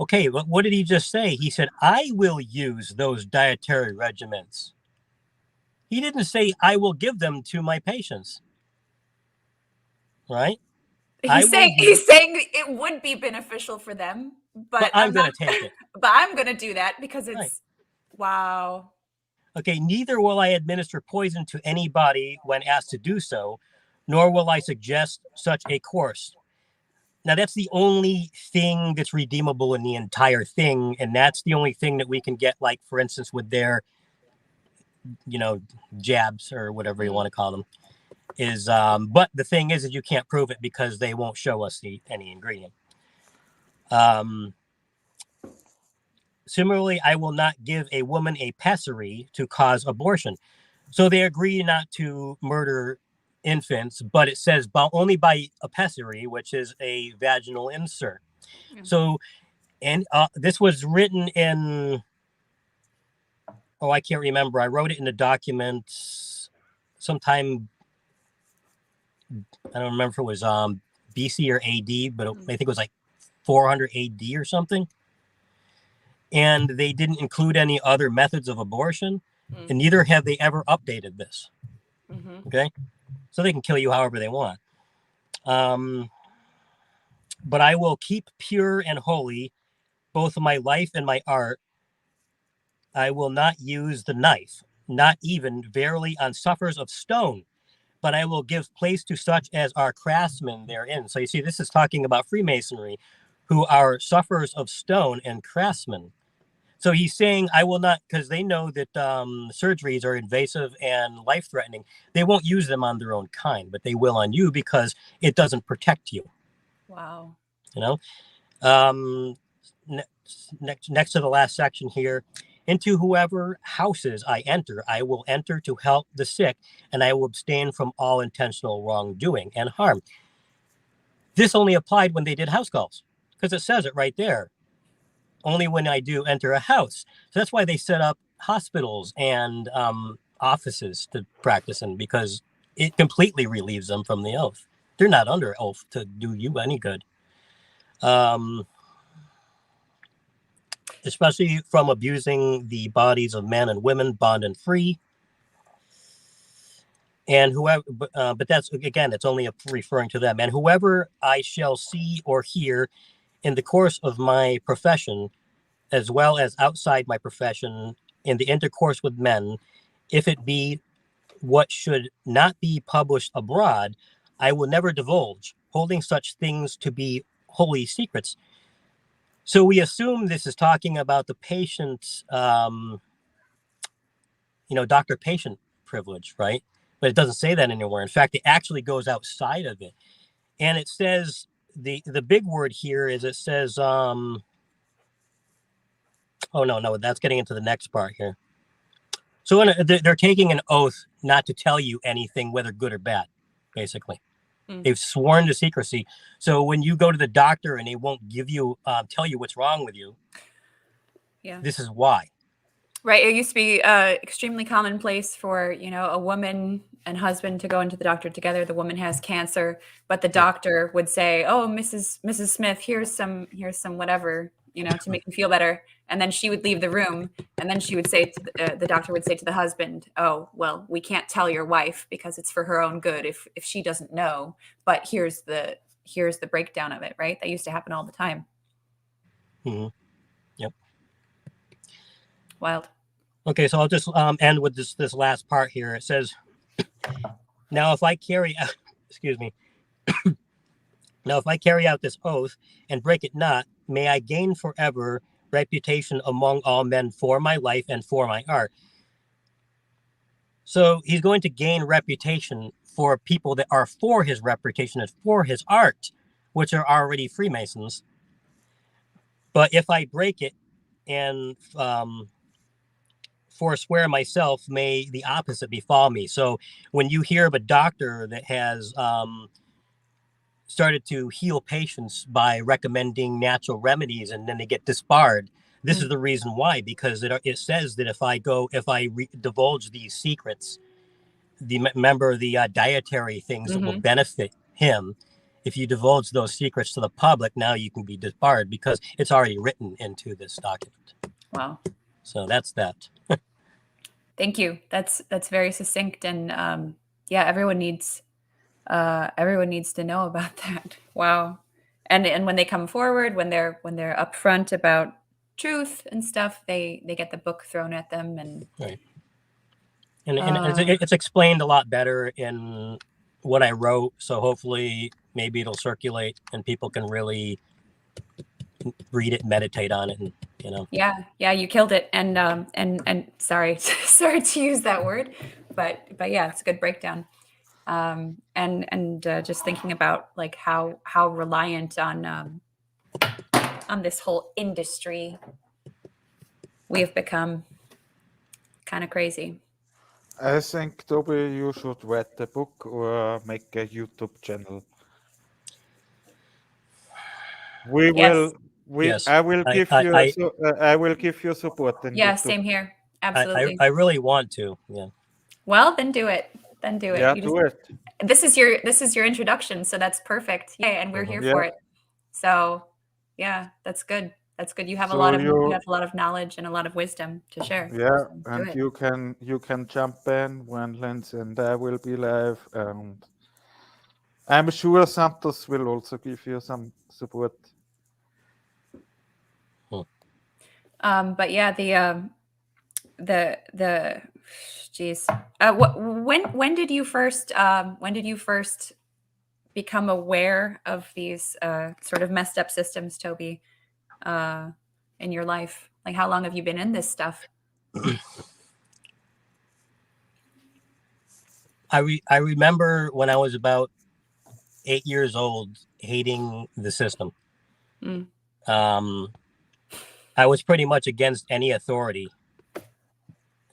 Okay, but what did he just say? He said, I will use those dietary regimens. He didn't say, I will give them to my patients. Right? He's saying it would be beneficial for them, but I'm going to take it. But I'm going to do that because it's, right. Wow. Okay, neither will I administer poison to anybody when asked to do so, nor will I suggest such a course. Now, that's the only thing that's redeemable in the entire thing, and that's the only thing that we can get, like, for instance, with their, jabs or whatever you want to call them, is, but the thing is that you can't prove it because they won't show us any ingredient. Similarly, I will not give a woman a pessary to cause abortion. So they agree not to murder infants, but it says only by a pessary, which is a vaginal insert. Mm-hmm. So, and this was written in, I can't remember. I wrote it in the documents sometime, I don't remember if it was BC or AD, but I think it was like 400 AD or something. And they didn't include any other methods of abortion. and neither have they ever updated this. Mm-hmm. Okay, so they can kill you however they want. But I will keep pure and holy both my life and my art. I will not use the knife, not even verily on suffers of stone, but I will give place to such as are craftsmen therein. So you see, this is talking about Freemasonry, who are sufferers of stone and craftsmen. So he's saying, I will not, because they know that surgeries are invasive and life-threatening. They won't use them on their own kind, but they will on you because it doesn't protect you. Wow. You know? Next to the last section here, into whoever houses I enter, I will enter to help the sick, and I will abstain from all intentional wrongdoing and harm. This only applied when they did house calls, because it says it right there. Only when I do enter a house. So that's why they set up hospitals and offices to practice in, because it completely relieves them from the oath. They're not under oath to do you any good. Especially from abusing the bodies of men and women, bond and free. And whoever, but that's, again, it's only referring to them. And whoever I shall see or hear in the course of my profession, as well as outside my profession, in the intercourse with men, if it be what should not be published abroad, I will never divulge, holding such things to be holy secrets. So we assume this is talking about the patient's, doctor-patient privilege, right? But it doesn't say that anywhere. In fact, it actually goes outside of it. And it says, the big word here is it says, oh, no, that's getting into the next part here. So they're taking an oath not to tell you anything, whether good or bad, basically. They've sworn to secrecy. So when you go to the doctor and they won't give you, tell you what's wrong with you, this is why. Right. It used to be extremely commonplace for, a woman and husband to go into the doctor together. The woman has cancer, but the doctor would say, "Oh, Mrs. Smith, here's some whatever, to make you feel better." And then she would leave the room, and then she would say to the doctor would say to the husband, "Oh, well, we can't tell your wife because it's for her own good if she doesn't know. But here's the breakdown of it." Right. That used to happen all the time. Mm-hmm. Yep. Wild. Okay, so I'll just end with this last part here. It says, now if I carry out, now if I carry out this oath and break it not, may I gain forever reputation among all men for my life and for my art. So he's going to gain reputation for people that are for his reputation and for his art, which are already Freemasons. But if I break it and forswear myself, may the opposite befall me. So when you hear of a doctor that has started to heal patients by recommending natural remedies and then they get disbarred, this is the reason why, because it says that if I divulge these secrets, the dietary things that will benefit him, if you divulge those secrets to the public, now you can be disbarred because it's already written into this document. Wow. So that's that. Thank you. That's very succinct, and everyone needs to know about that. Wow. And when they come forward, when they're upfront about truth and stuff, they get the book thrown at them, and right. And it's explained a lot better in what I wrote. So hopefully maybe it'll circulate and people can really read it, meditate on it, and Yeah, you killed it. And sorry to use that word, but yeah, it's a good breakdown. And just thinking about like how reliant on this whole industry we have become. Kind of crazy. I think, Toby, you should read the book or make a YouTube channel. I will give you support in Yeah, YouTube. same here. Absolutely. I really want to. Yeah. Well, then do it. Yeah, do it. This is your introduction, so that's perfect. Yeah, and we're here for it. So, yeah, that's good. That's good. You have a So lot of you, you have a lot of knowledge and a lot of wisdom to share. yeah, So do and it. you can jump in when Lindsay and I will be live, and I'm sure Santos will also give you some support. But yeah, the geez, when did you first become aware of these sort of messed up systems, Toby, in your life? Like, how long have you been in this stuff? I remember when I was about 8 years old, hating the system. Mm. I was pretty much against any authority,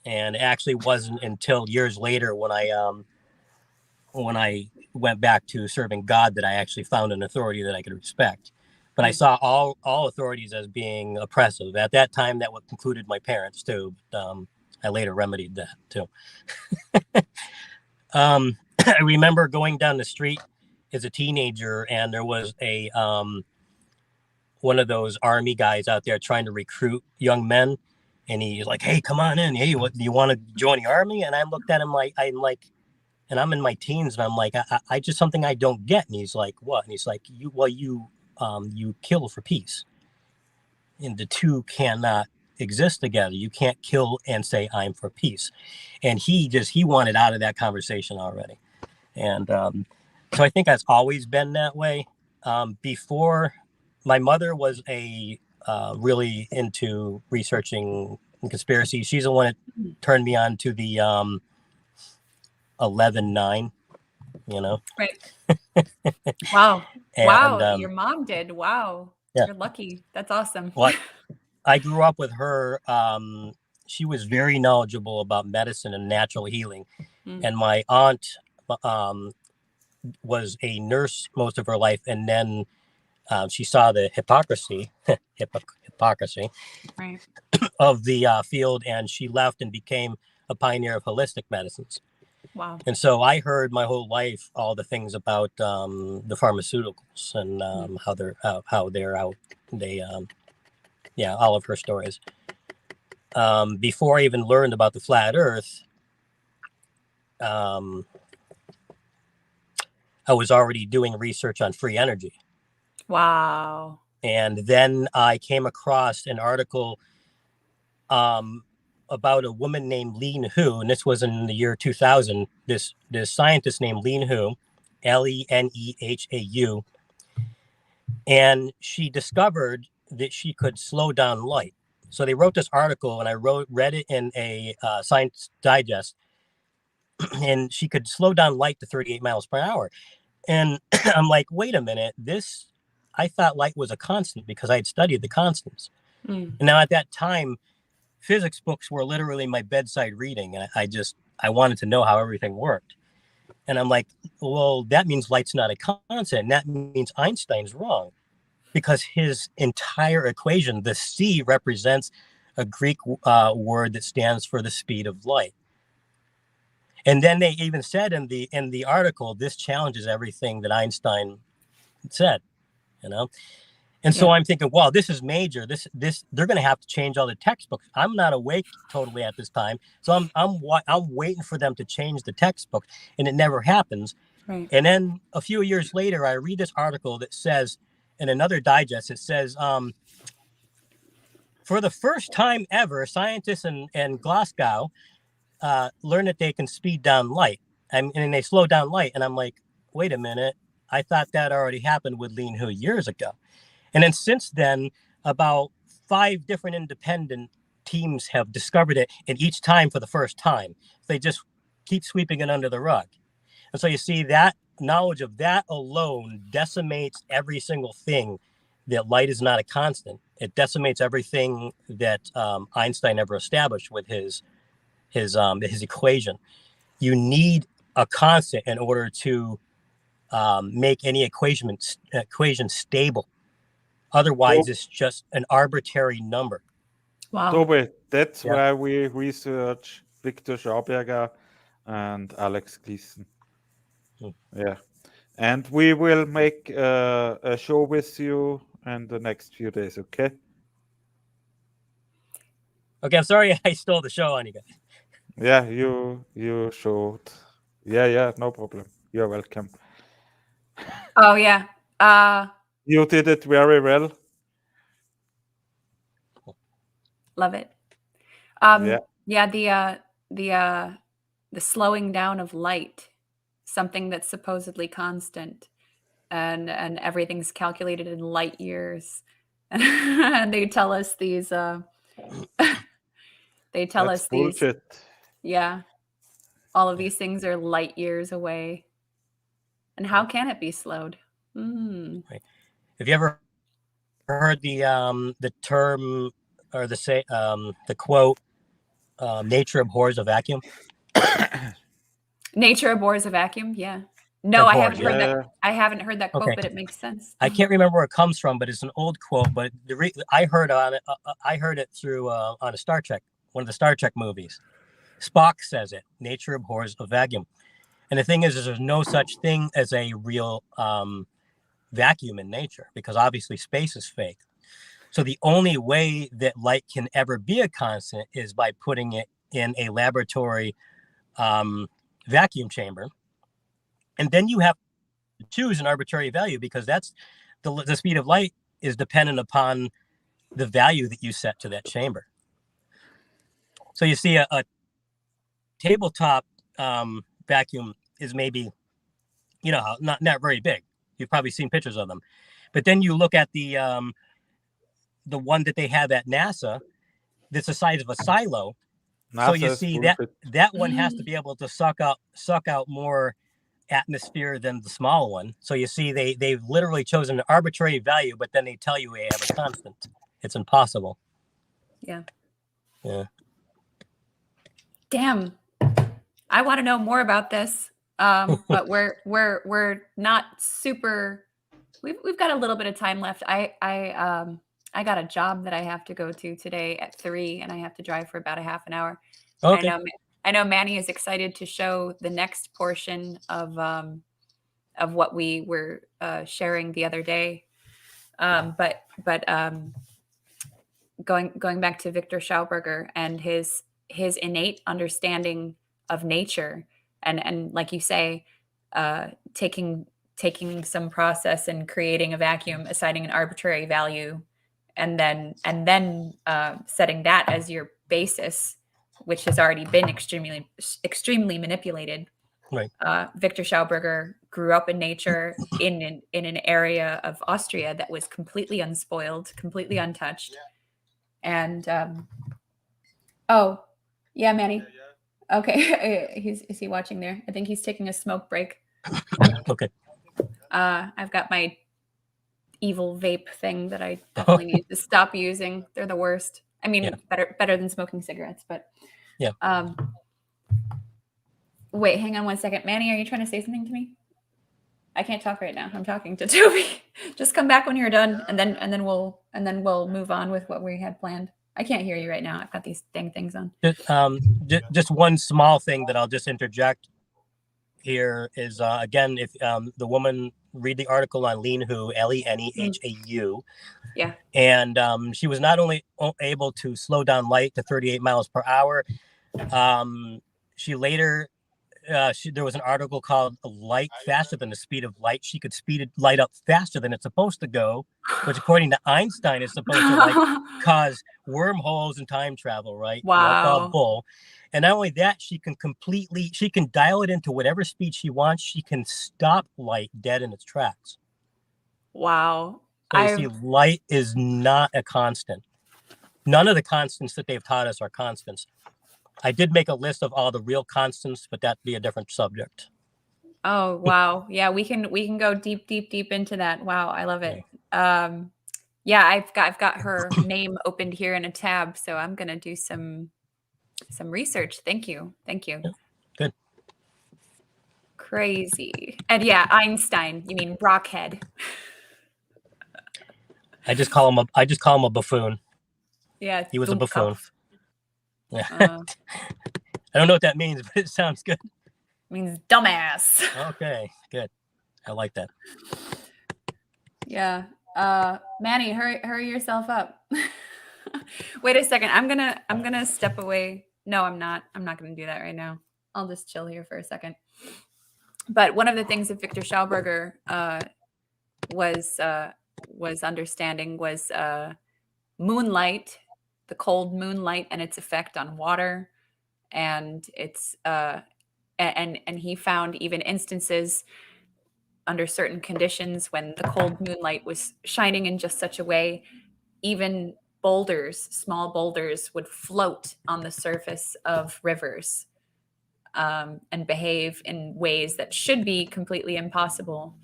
and it actually wasn't until years later when I went back to serving God that I actually found an authority that I could respect. But I saw all authorities as being oppressive. At that time, that included my parents too. But, I later remedied that too. I remember going down the street as a teenager, and there was a one of those army guys out there trying to recruit young men, and he's like, "Hey, come on in. Hey, what do you want to join the army?" And I looked at him like, and I'm in my teens, and I'm like, I just something I don't get. And he's like, "What?" And he's like, you kill for peace, and the two cannot exist together. You can't kill and say I'm for peace." And he wanted out of that conversation already. And so I think that's always been that way. Before, my mother was really into researching conspiracy. She's the one that turned me on to the 11/9, you know. Right. Wow. And, wow. Your mom did. Wow. Yeah. You're lucky. That's awesome. Well, I grew up with her. She was very knowledgeable about medicine and natural healing. And my aunt was a nurse most of her life, and then she saw the hypocrisy Right. of the field, and she left and became a pioneer of holistic medicines. Wow. And so I heard my whole life all the things about the pharmaceuticals and how they're out. All of her stories. Before I even learned about the flat Earth, I was already doing research on free energy. Wow. And then I came across an article about a woman named Lin Hu, and this was in the year 2000. This scientist named Lin Hu, Lenehau, and she discovered that she could slow down light. So they wrote this article, and I read it in a Science Digest, and she could slow down light to 38 miles per hour. And I'm like, wait a minute, I thought light was a constant because I had studied the constants. And now at that time, physics books were literally my bedside reading. And I wanted to know how everything worked. And I'm like, well, that means light's not a constant. That means Einstein's wrong, because his entire equation, the C, represents a Greek word that stands for the speed of light. And then they even said in the article, this challenges everything that Einstein said, you know? And so I'm thinking, wow, this is major. This they're going to have to change all the textbooks. I'm not awake totally at this time, so I'm waiting for them to change the textbook, and it never happens. Right. And then a few years later, I read this article that says, in another digest, it says, for the first time ever, scientists in Glasgow learned that they can speed down light, and they slow down light. And I'm like, wait a minute, I thought that already happened with Lin Hu years ago. And then since then, about 5 different independent teams have discovered it, and each time for the first time. They just keep sweeping it under the rug. And so you see, that knowledge of that alone decimates every single thing, that light is not a constant. It decimates everything that Einstein ever established with his equation. You need a constant in order to make any equation stable. Otherwise, it's just an arbitrary number. Wow. Toby, that's why we research Viktor Schauberger and Alex Gleason. Yeah. And we will make a show with you in the next few days, okay? Okay, I'm sorry I stole the show on you guys. Yeah, you showed. Yeah, no problem. You're welcome. Oh yeah. You did it very well. Love it. Yeah. Yeah, the slowing down of light, something that's supposedly constant, and everything's calculated in light years. And they tell us these That's bullshit. yeah, all of these things are light years away. And how can it be slowed? Have you ever heard the term or the quote, nature abhors a vacuum? Nature abhors a vacuum. Yeah. No, I haven't heard Yeah. that. I haven't heard that quote, Okay. but it makes sense. I can't remember where it comes from, but it's an old quote. But I heard on it. I heard it through on a Star Trek, one of the Star Trek movies. Spock says it. Nature abhors a vacuum. And the thing is there's no such thing as a real vacuum in nature, because obviously space is fake. So the only way that light can ever be a constant is by putting it in a laboratory vacuum chamber. And then you have to choose an arbitrary value, because that's the speed of light is dependent upon the value that you set to that chamber. So you see a tabletop vacuum is maybe, not very big. You've probably seen pictures of them. But then you look at the one that they have at NASA that's the size of a silo. So you see that one has to be able to suck out more atmosphere than the small one. So you see they've literally chosen an arbitrary value, but then they tell you they have a constant. It's impossible. Yeah. Yeah. Damn. I want to know more about this. But we're not super. We've got a little bit of time left. I got a job that I have to go to today at 3, and I have to drive for about a half an hour. Okay. I know Manny is excited to show the next portion of what we were sharing the other day. But going back to Viktor Schauberger and his innate understanding of nature, and like you say, taking some process and creating a vacuum, assigning an arbitrary value, and then setting that as your basis, which has already been extremely manipulated. Right. Viktor Schauberger grew up in nature in an area of Austria that was completely unspoiled, completely untouched. And oh, yeah, Manny. Okay, is he watching there? I think he's taking a smoke break. Okay. I've got my evil vape thing that I definitely need to stop using. They're the worst. I mean, better than smoking cigarettes, but yeah. Wait, hang on one second. Manny, are you trying to say something to me? I can't talk right now. I'm talking to Toby. Just come back when you're done, and then we'll move on with what we had planned. I can't hear you right now. I've got these dang things on. Just one small thing that I'll just interject here is, again, if the woman read the article on Leanhuu, Lenehau. Yeah. And she was not only able to slow down light to 38 miles per hour, she later, there was an article called Light Faster Than the Speed of Light. She could speed light up faster than it's supposed to go, which according to Einstein is supposed to cause wormholes and time travel, right? Wow. Bull. And not only that, she can dial it into whatever speed she wants. She can stop light dead in its tracks. Wow. So you see, light is not a constant. None of the constants that they've taught us are constants. I did make a list of all the real constants, but that'd be a different subject. Oh, wow. Yeah, we can go deep into that. Wow, I love it. Yeah, I've got her name opened here in a tab, so I'm gonna do some research. Thank you. Yeah, good. Crazy. And yeah, Einstein. You mean Brockhead? I just call him a buffoon. Yeah, he was a buffoon. Yeah. I don't know what that means, but it sounds good. It means dumbass. Okay, good. I like that. Yeah. Manny, hurry yourself up. Wait a second. I'm gonna step away. No, I'm not. I'm not gonna do that right now. I'll just chill here for a second. But one of the things that Viktor Schauberger was understanding was moonlight, the cold moonlight, and its effect on water, and and he found even instances under certain conditions when the cold moonlight was shining in just such a way, even boulders, small boulders, would float on the surface of rivers and behave in ways that should be completely impossible,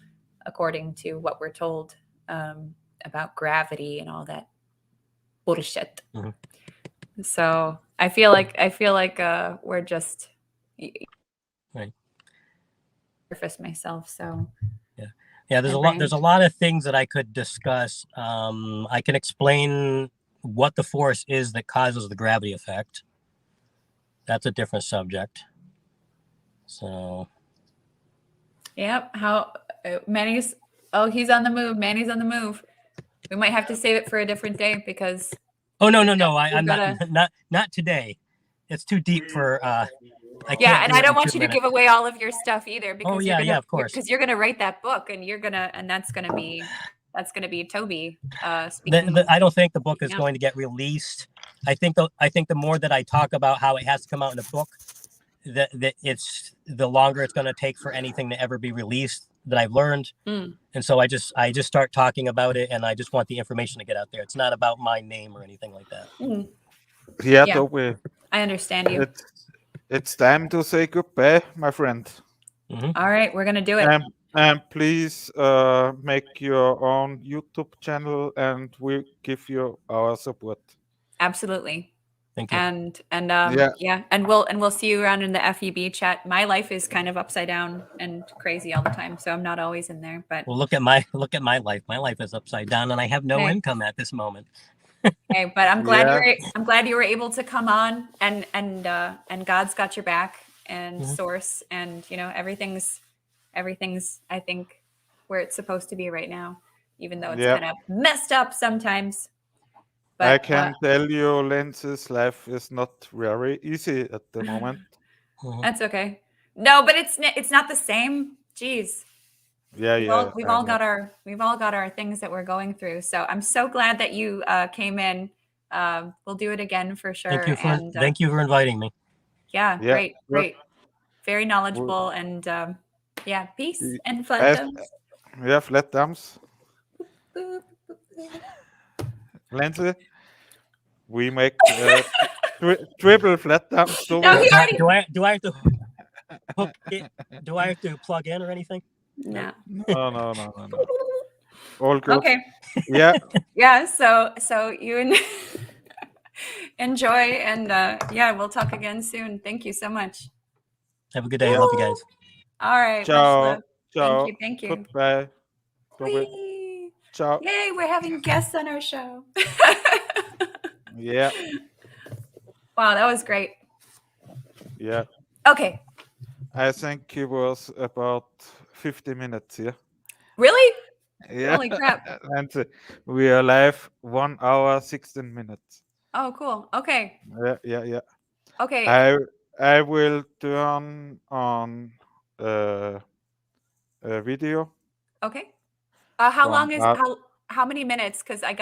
according to what we're told about gravity and all that bullshit. Mm-hmm. So I feel like we're just Right. surface myself. So Yeah. There's a lot of things that I could discuss. I can explain what the force is that causes the gravity effect. That's a different subject. So. Yep. How Manny's? Oh, he's on the move. Manny's on the move. We might have to save it for a different day because. Oh no! I'm not today. It's too deep for. I can't. And I don't want you to give away all of your stuff either because of course. Because you're gonna write that book and that's gonna be Toby. I don't think the book is going to get released. I think the more that I talk about how it has to come out in a book, that it's the longer it's going to take for anything to ever be released that I've learned. And so I just start talking about it, and I just want the information to get out there. It's not about my name or anything like that. Yeah, Toby. I understand you. It's time to say goodbye, my friend. Mm-hmm. All right, we're gonna do it. And please make your own YouTube channel, and we give you our support. Absolutely. Thank you. And we'll see you around in the FEB chat. My life is kind of upside down and crazy all the time, so I'm not always in there. But well, look at my life. My life is upside down, and I have no income at this moment. Okay, but I'm glad you were able to come on, and God's got your back, and Source, and everything's I think where it's supposed to be right now, even though it's kind of messed up sometimes. But I can tell you, Lindsay's life is not very easy at the moment. That's okay. No, but it's not the same. Jeez. We've all got our things that we're going through. So I'm so glad that you came in. We'll do it again for sure. Thank you for inviting me. Yeah, great. Very knowledgeable and peace and flat thumbs. Yeah, flat thumbs. Lindsay, we make triple flat thumbs. So no, do I have to hook it? Do I have to plug in or anything? No. All good. Okay. Yeah. Yeah. So you enjoy, and we'll talk again soon. Thank you so much. Have a good day. I love you guys. All right. Ciao. Ciao. Thank you. Goodbye. Ciao. Yay, we're having guests on our show. Yeah. Wow, that was great. Yeah. Okay. I think it was about 50 minutes here. Really? Yeah. Holy crap. And we are live 1 hour 16 minutes. Oh, cool. Okay. Yeah. Okay. I will turn on a video. Okay. How long is how many minutes? Because I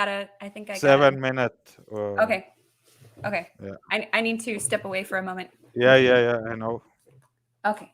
think I got 7 minutes. Okay. Yeah. I need to step away for a moment. Yeah. I know. Okay.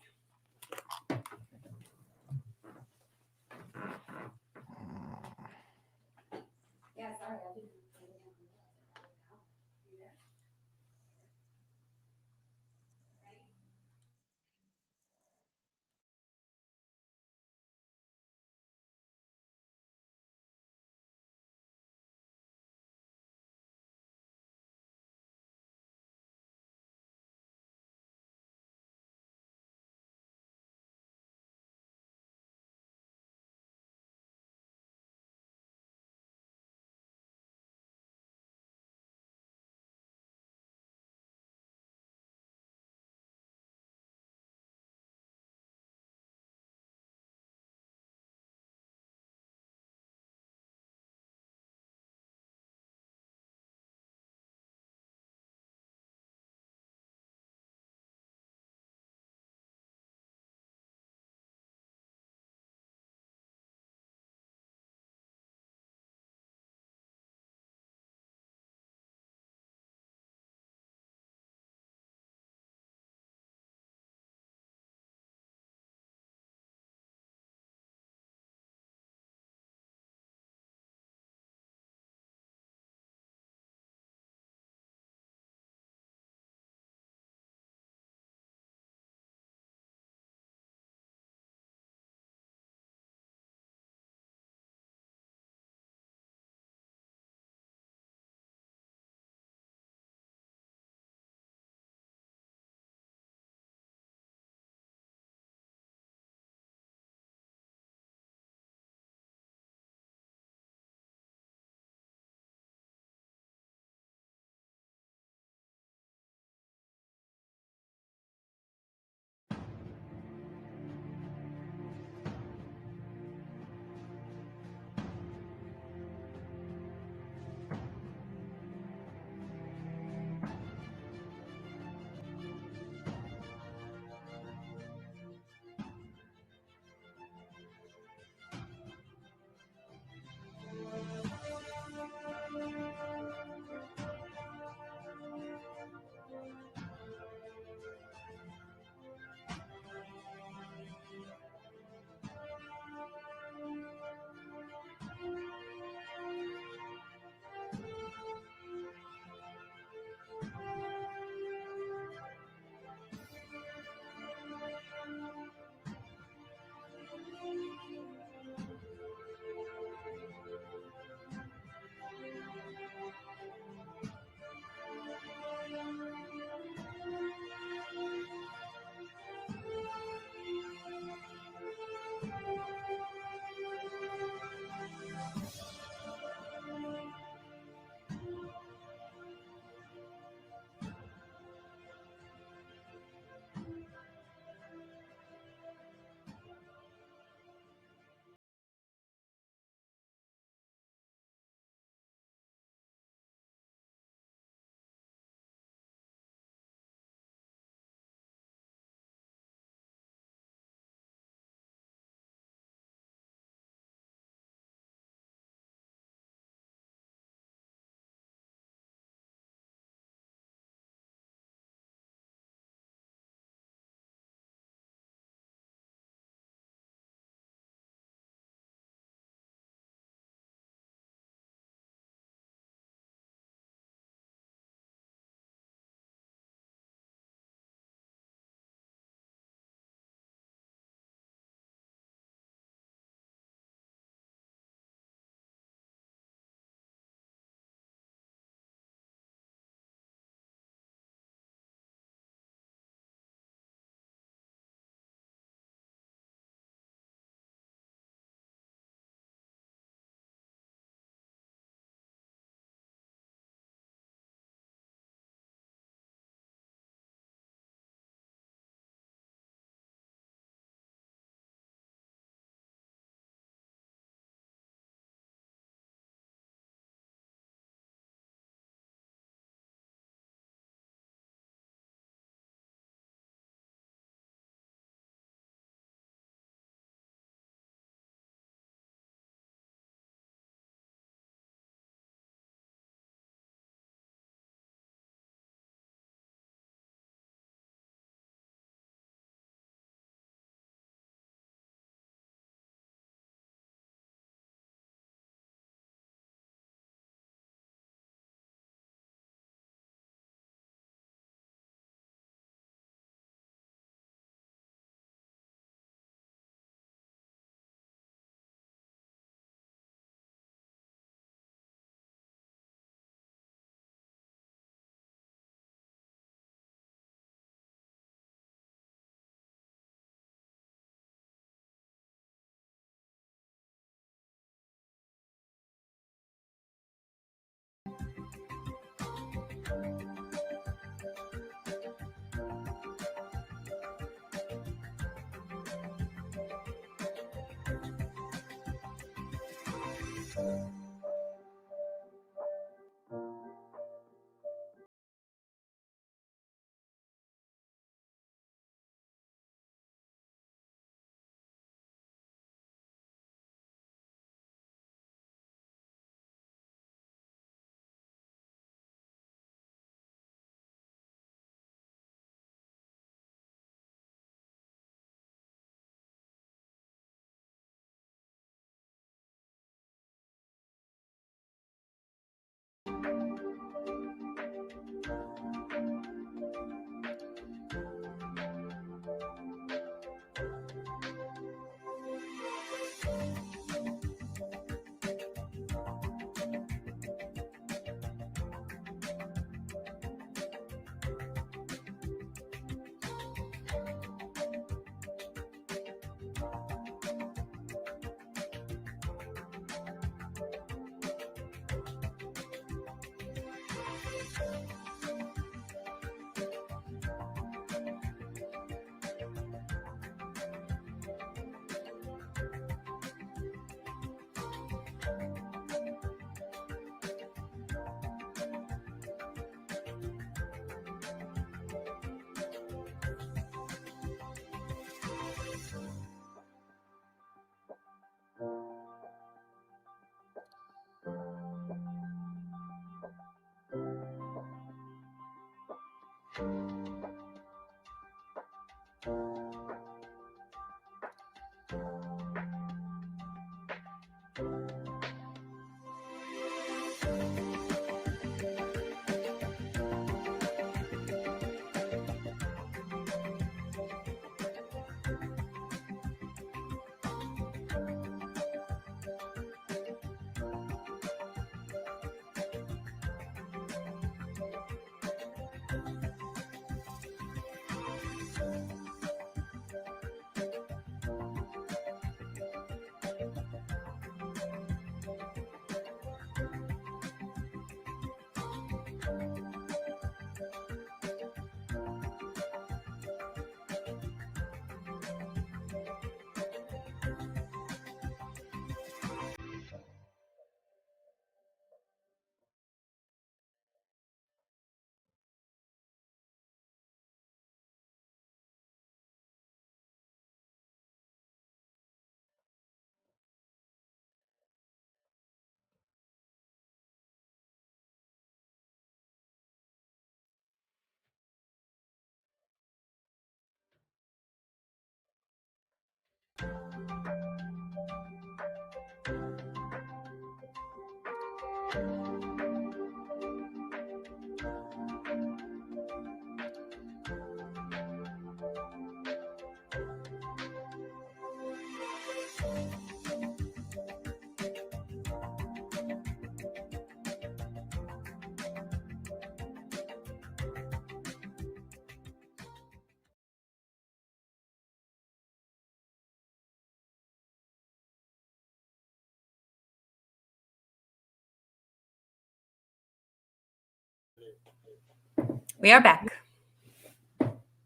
We are back.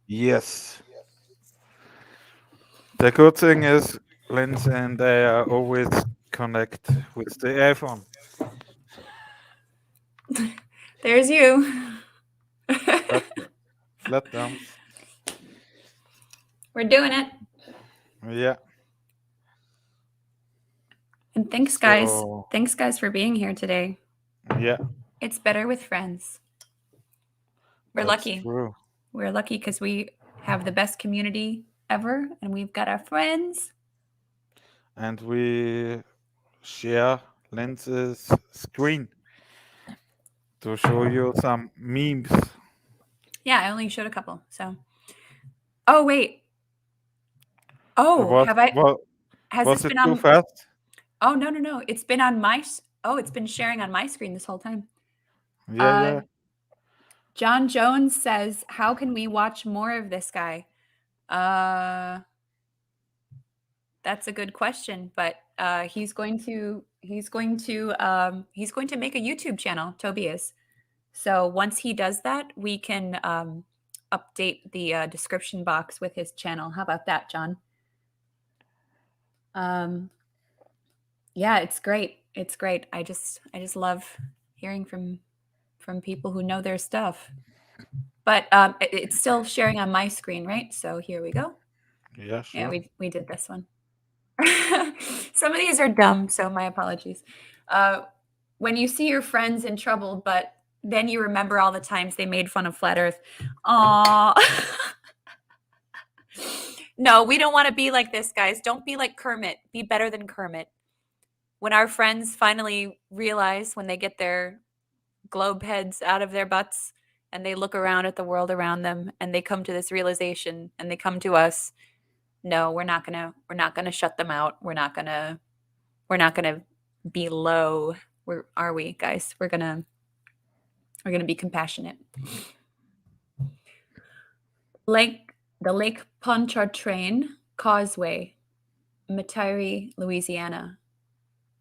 Yes. The good thing is, Lindsay and I are always connect with the iPhone. There's you. Flat thumbs. We're doing it. Yeah. And thanks, guys. So, Thanks, guys, for being here today. yeah, It's better with friends. We're that's lucky. true. We're lucky because we have the best community ever, and we've got our friends. And we share Lindsay's screen to show you some memes. Yeah, I only showed a couple. So, oh wait. Oh, Was, have I? was, Has was this it been too on? fast? Oh no! It's been on my. Oh, it's been sharing on my screen this whole time. Yeah. John Jones says, "How can we watch more of this guy?" That's a good question, but he's going to make a YouTube channel. Toby is. So once he does that, we can update the description box with his channel. How about that, John? Yeah, it's great. It's great. I just love hearing from people who know their stuff. But it's still sharing on my screen, right? So here we go. Yeah, Yeah, sure. we did this one. Some of these are dumb, so my apologies. When you see your friends in trouble, but then you remember all the times they made fun of flat Earth. Aw. No, we don't want to be like this, guys. Don't be like Kermit. Be better than Kermit. When our friends finally realize, when they get their globe heads out of their butts and they look around at the world around them and they come to this realization and they come to us, no, we're not gonna shut them out. We're not gonna be low. Are we, guys? We're gonna be compassionate. The Lake Pontchartrain Causeway, Metairie, Louisiana,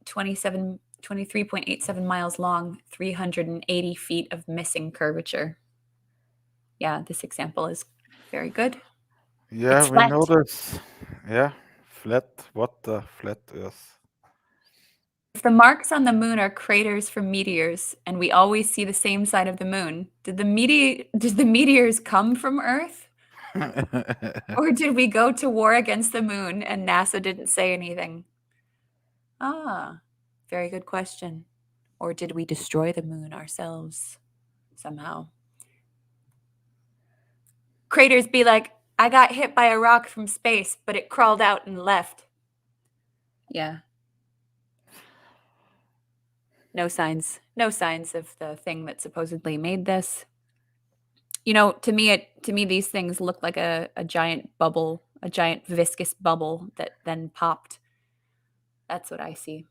23.87 miles long, 380 feet of missing curvature. Yeah, this example is very good. Yeah, It's we flat. notice. Yeah, flat. What the flat Earth? If the marks on the moon are craters from meteors, and we always see the same side of the moon, did the meteors come from Earth? Or did we go to war against the moon and NASA didn't say anything? Ah, very good question. Or did we destroy the moon ourselves somehow? Craters be like, I got hit by a rock from space, but it crawled out and left. Yeah. No signs of the thing that supposedly made this. You know, to me these things look like a giant bubble, a giant viscous bubble that then popped. That's what I see.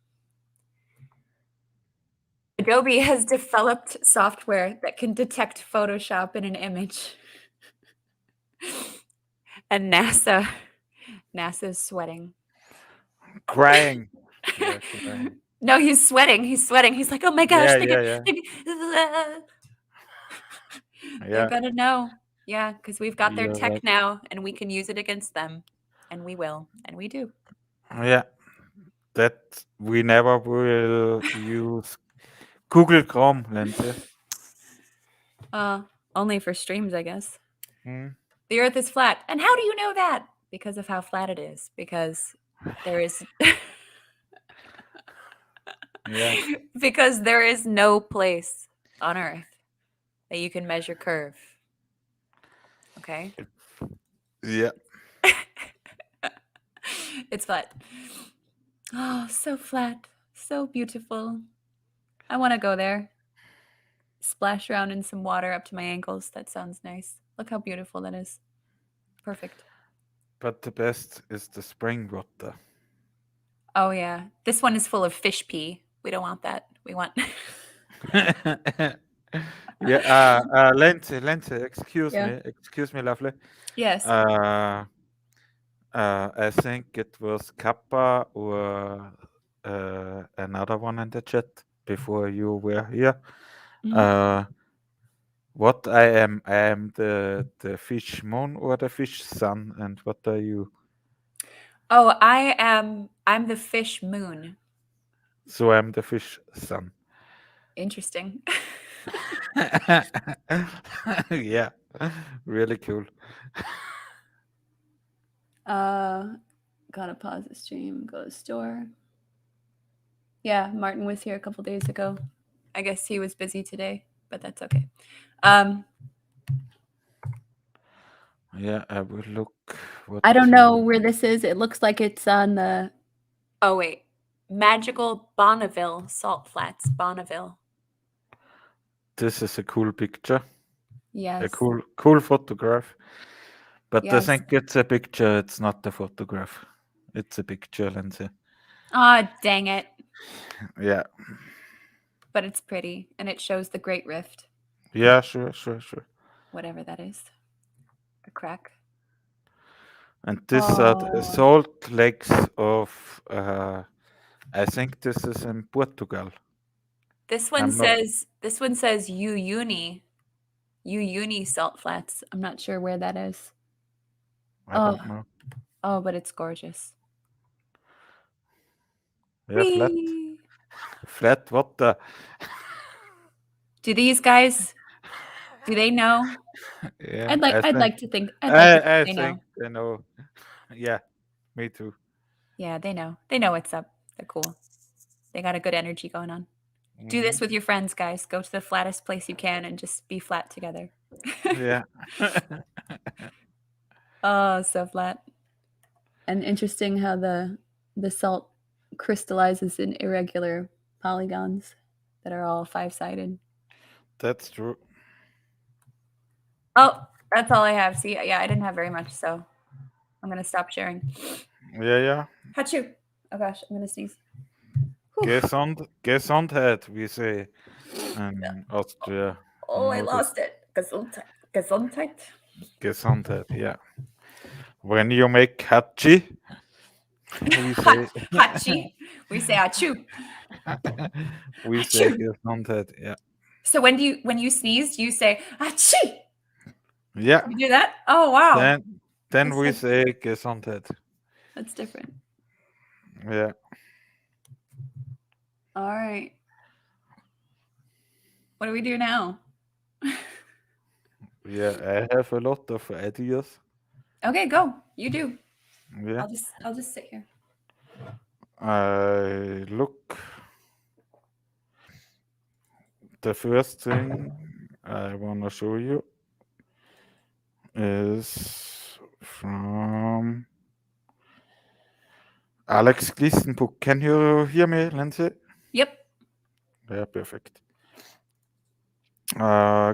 Adobe has developed software that can detect Photoshop in an image. And NASA's sweating. Crying. Yeah, crying. No, he's sweating. He's like, oh my gosh. Yeah. They're Yeah, gonna know. Yeah, because we've got their you're tech right. now and we can use it against them. And we will. And we do. Yeah, that we never will use Google Chrome, Lindsay. Only for streams, I guess. Hmm. The Earth is flat. And how do you know that? Because of how flat it is. Because there is Yeah. because there is no place on Earth that you can measure curve. Okay? Yeah. It's flat. Oh, so flat. So beautiful. I want to go there. Splash around in some water up to my ankles. That sounds nice. Look how beautiful that is. Perfect. But the best is the spring water. Oh, yeah. This one is full of fish pee. We don't want that. We want... Yeah, Lindsay, excuse Yeah. me, lovely. Yes. I think it was Kappa or another one in the chat before you were here. What I am the fish moon or the fish sun, and what are you? Oh, I'm the fish moon. So I'm the fish sun. Interesting. Yeah, really cool. Gotta pause the stream, go to the store. Yeah, Martin was here a couple days ago. I guess he was busy today, but that's okay. Yeah, I will look. I don't know where this is. It looks like it's on the... Oh, wait. Magical Bonneville Salt Flats, Bonneville. This is a cool picture. Yes. A cool photograph. But Yes. I think it's a picture. It's not a photograph. It's a picture, Lindsay. Ah, dang it. Yeah. But it's pretty, and it shows the Great Rift. Yeah, sure. Whatever that is. A crack. And these are the salt lakes of, I think this is in Portugal. This one says Uyuni Salt Flats. I'm not sure where that is. I don't know. Oh, but it's gorgeous. Yeah, flat. Flat, what the? Do these guys? Do they know? Yeah, I'd like. I I'd think, like to think. I'd like to think I they think know. they know. Yeah, me too. Yeah, they know. They know what's up. They're cool. They got a good energy going on. Do this Mhm. with your friends, guys. Go to the flattest place you can and just be flat together. Yeah. Oh, so flat. And interesting how the salt crystallizes in irregular polygons that are all five-sided. That's true. Oh, that's all I have. See, yeah, I didn't have very much, so I'm gonna stop sharing. Yeah. Achoo! Oh gosh, I'm gonna sneeze. Whew. Gesundheit, we say in Austria. Oh, I Know this? lost it. Gesundheit. Gesundheit. Gesundheit, yeah. When you make hachi, we say Hachi. We say achoo. we say Achoo. Gesundheit, yeah. So when you sneeze, do you say achoo? Yeah. You do that? Oh wow. Then That's we so- say Gesundheit. That's different. Yeah. All right. What do we do now? Yeah, I have a lot of ideas. Okay, go. You do. Yeah. I'll just sit here. I look. The first thing I want to show you is from Alex Gleason book. Can you hear me, Lindsay? Yep. Yeah, perfect.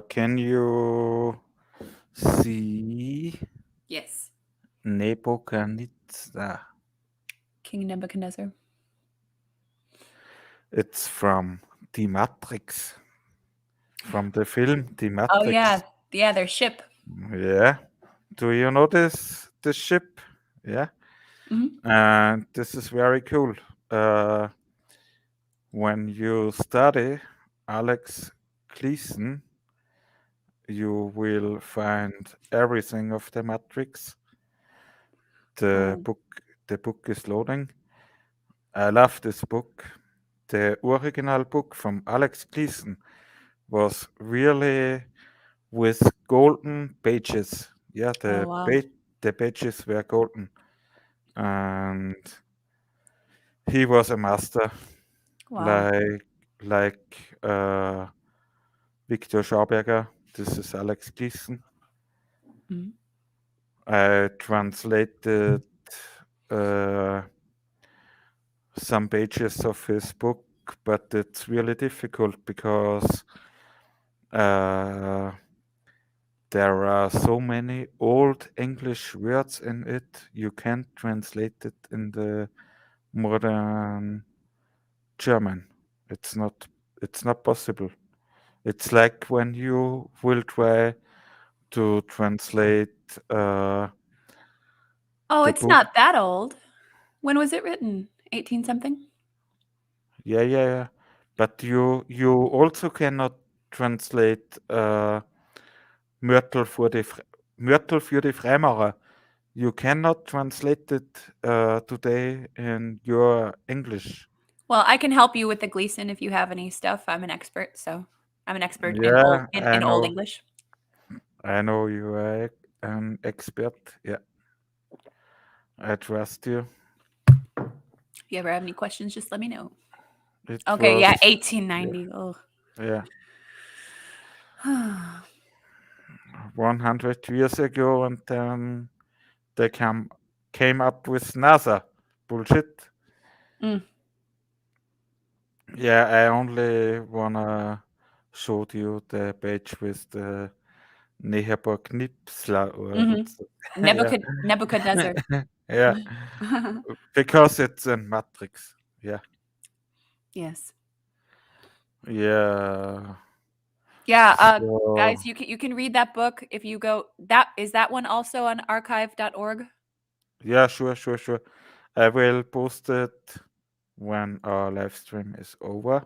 Can you see Yes. Nebuchadnezzar? King Nebuchadnezzar. It's from The Matrix. From the film The Matrix. Oh yeah. Yeah, their ship. Yeah. Do you notice the ship? Yeah. Mhm. And this is very cool. When you study Alex Gleason, you will find everything of the Matrix. The book is loading. I love this book. The original book from Alex Gleason was really with golden pages. Yeah, Oh wow. the pages were golden, and he was a master, Wow. like Viktor Schauberger. This is Alex Gleason. Mhm. I translated some pages of his book, but it's really difficult because there are so many old English words in it. You can't translate it in the modern German. It's not possible. It's like when you will try to translate Oh, the it's book. not that old. When was it written? 18 something? Yeah. But you also cannot translate Mörtel für die Freimaurer. You cannot translate it today in your English. Well, I can help you with the Gleason if you have any stuff. I'm an expert, so I'm an expert in Yeah, in old English. I know you are an expert. Yeah, I trust you. If you ever have any questions, just let me know. It Okay, yeah, was 1890. Oh. yeah 100 years ago, and then they came up with NASA bullshit. Mm. Yeah, I only wanna show you the page with the Nebuchadnezzar or Mhm. yeah. Nebuchadnezzar. Yeah, because it's in Matrix. Yeah. Yes. Yeah. Yeah, So guys, you can read that book if you go. That one also on archive.org? yeah, sure. I will post it when our live stream is over.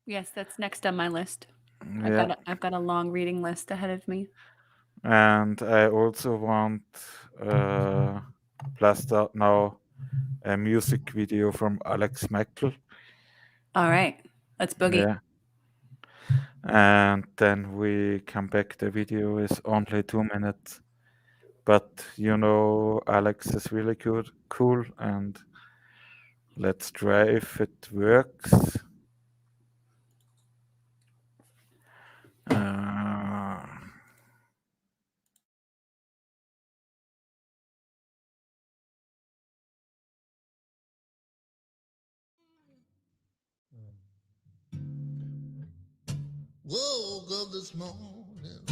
Yes, that's next on my list. Yeah. I've got a long reading list ahead of me. And I also want blast out now a music video from Alex Meckel. All right, let's boogie. Yeah. And then we come back. The video is only 2 minutes. But Alex is really cool, and let's try if it works. Woke up this morning,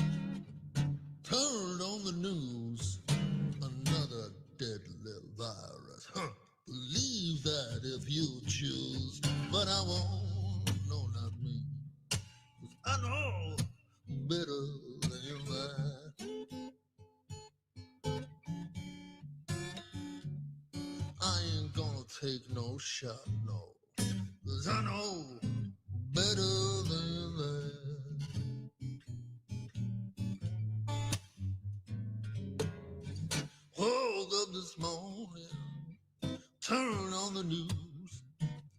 turned on the news, another deadly virus. Believe that if you choose, but I won't, no, not me. 'Cause I know better than that. I ain't gonna take no shot, no. 'Cause I know better than that. Woke up this morning, turn on the news,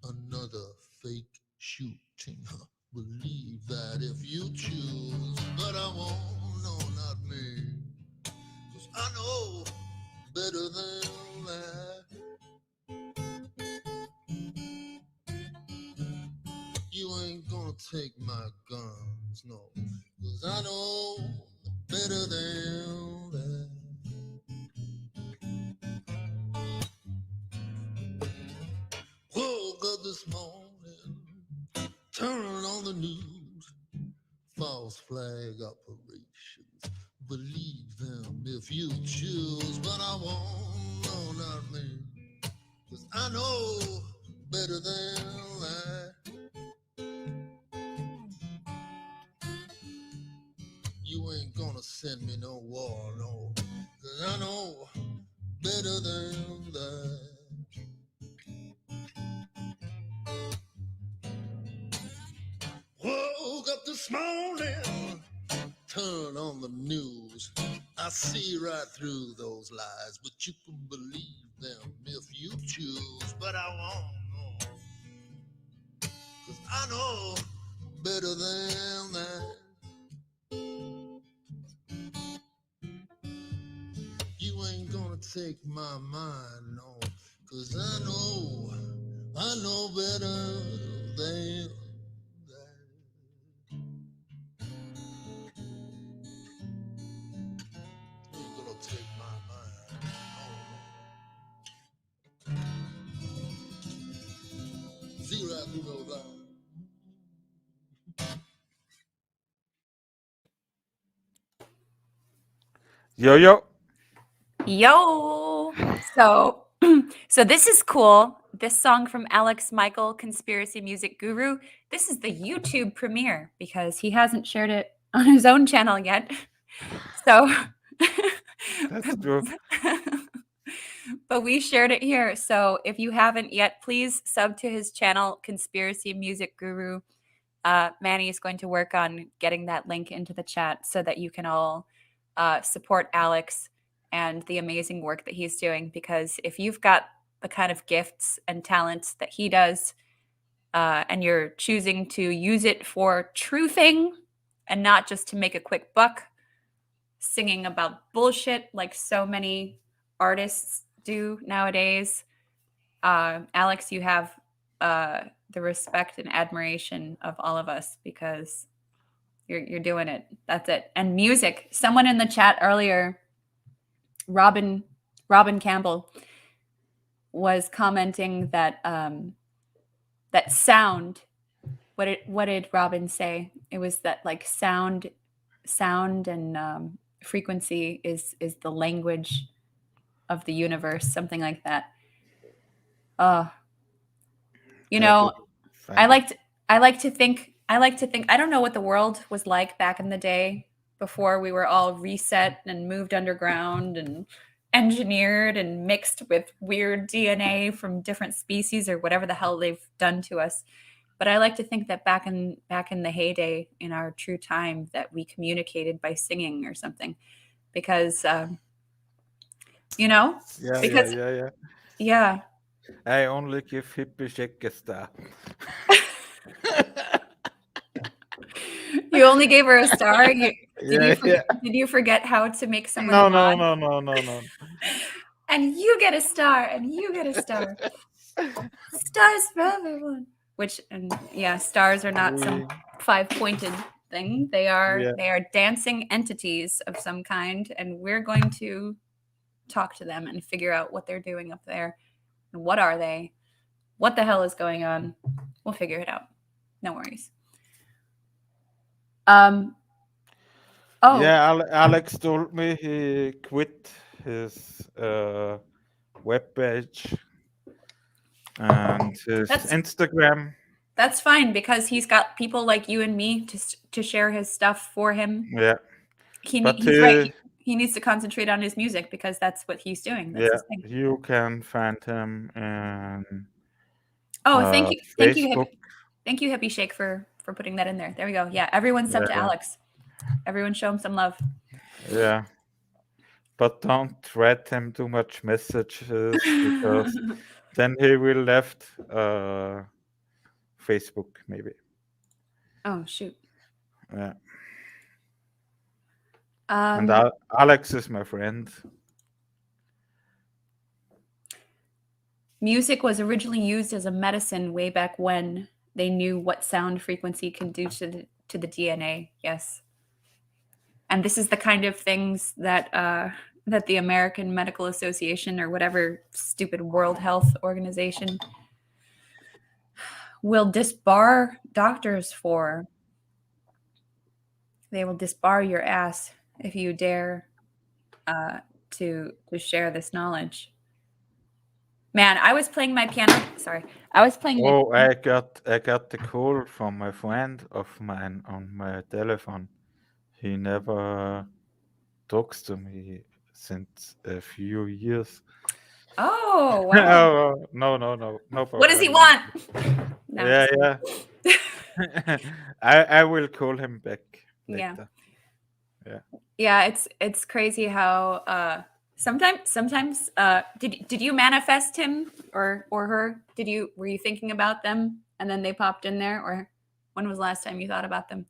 another fake shooting. Believe that if you choose, but I won't, no, not me. 'Cause I know better than that. You ain't gonna take my guns, no. 'Cause I know better than that. Woke up this morning, turn on the news, false flag operations. Believe them if you choose, but I won't, no, not me. 'Cause I know better than that. You ain't gonna send me no war, no. 'Cause I know better than that. Woke up this morning, turn on the news. I see right through those lies, but you can believe them if you choose. But I won't, no. 'Cause I know better than that. You ain't gonna take my mind, no. 'Cause I know better than that. You ain't gonna take my mind, no. See right through those eyes. Yo. So this is cool. This song from Alex Michael, Conspiracy Music Guru. This is the YouTube premiere because he hasn't shared it on his own channel yet. So That's true. But we shared it here. So if you haven't yet, please sub to his channel, Conspiracy Music Guru. Manny is going to work on getting that link into the chat so that you can all support Alex and the amazing work that he's doing. Because if you've got the kind of gifts and talents that he does, and you're choosing to use it for truthing and not just to make a quick buck, singing about bullshit like so many artists do nowadays, Alex, you have the respect and admiration of all of us because you're doing it. That's it. And music. Someone in the chat earlier, Robin Campbell, was commenting that that sound. What did Robin say? It was that like sound and frequency is the language of the universe, something like that. I like to think I don't know what the world was like back in the day before we were all reset and moved underground and engineered and mixed with weird DNA from different species or whatever the hell they've done to us. But I like to think that back in the heyday, in our true time, that we communicated by singing or something, because Yeah. I only give Hippie Shack a star. You only gave her a star. Yeah, yeah. Did you forget how to make someone No, a mod? no. And you get a star, and you get a star. Stars for everyone. Which, and yeah, stars are not some We, 5-pointed thing. They are dancing entities of some kind, and we're going to talk to them and figure out what they're doing up there. And what are they? What the hell is going on? We'll figure it out. No worries. Oh, yeah, Alex told me he quit his webpage and his Instagram. That's fine because he's got people like you and me to share his stuff for him. Yeah, He's right. He needs to concentrate on his music because that's what he's doing. That's his thing. You can find him in thank you, Facebook. Thank you, Hippie Shake, for putting that in there. There we go. Yeah, everyone sub to Alex. Everyone show him some love. Yeah, but don't write him too much messages because then he will left Facebook maybe. Oh shoot. Yeah. And Alex is my friend. Music was originally used as a medicine way back when they knew what sound frequency can do to the DNA. Yes. And this is the kind of things that that the American Medical Association or whatever stupid World Health Organization will disbar doctors for. They will disbar your ass if you dare to share this knowledge. Man, I was playing my piano. Sorry, I was playing. I got the call from a friend of mine on my telephone. He never talks to me since a few years. Oh wow! No problem. What does he want? No, yeah. I will call him back later. Yeah. It's crazy how sometimes did you manifest him or her? Were you thinking about them and then they popped in there, or when was the last time you thought about them?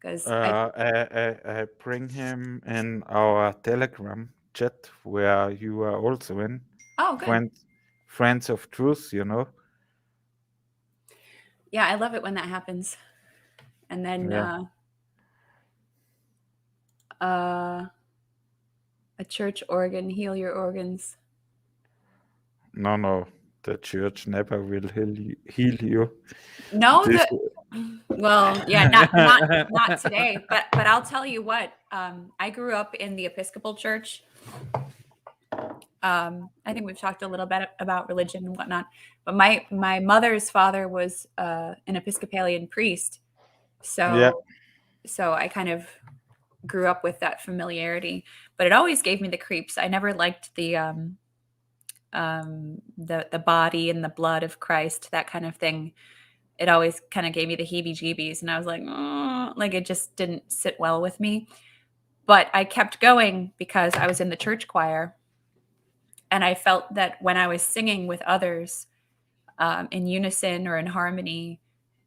Because I bring him in our Telegram chat where you are also in. Oh, good. Friends of Truth, you know. Yeah, I love it when that happens. And then a church organ, heal your organs. No, the church never will heal you. No, well, yeah, not today. But I'll tell you what. I grew up in the Episcopal Church. I think we've talked a little bit about religion and whatnot. But my mother's father was an Episcopalian priest, so I kind of grew up with that familiarity. But it always gave me the creeps. I never liked the body and the blood of Christ, that kind of thing. It always kind of gave me the heebie-jeebies, and I was like, oh, like it just didn't sit well with me. But I kept going because I was in the church choir, and I felt that when I was singing with others in unison or in harmony,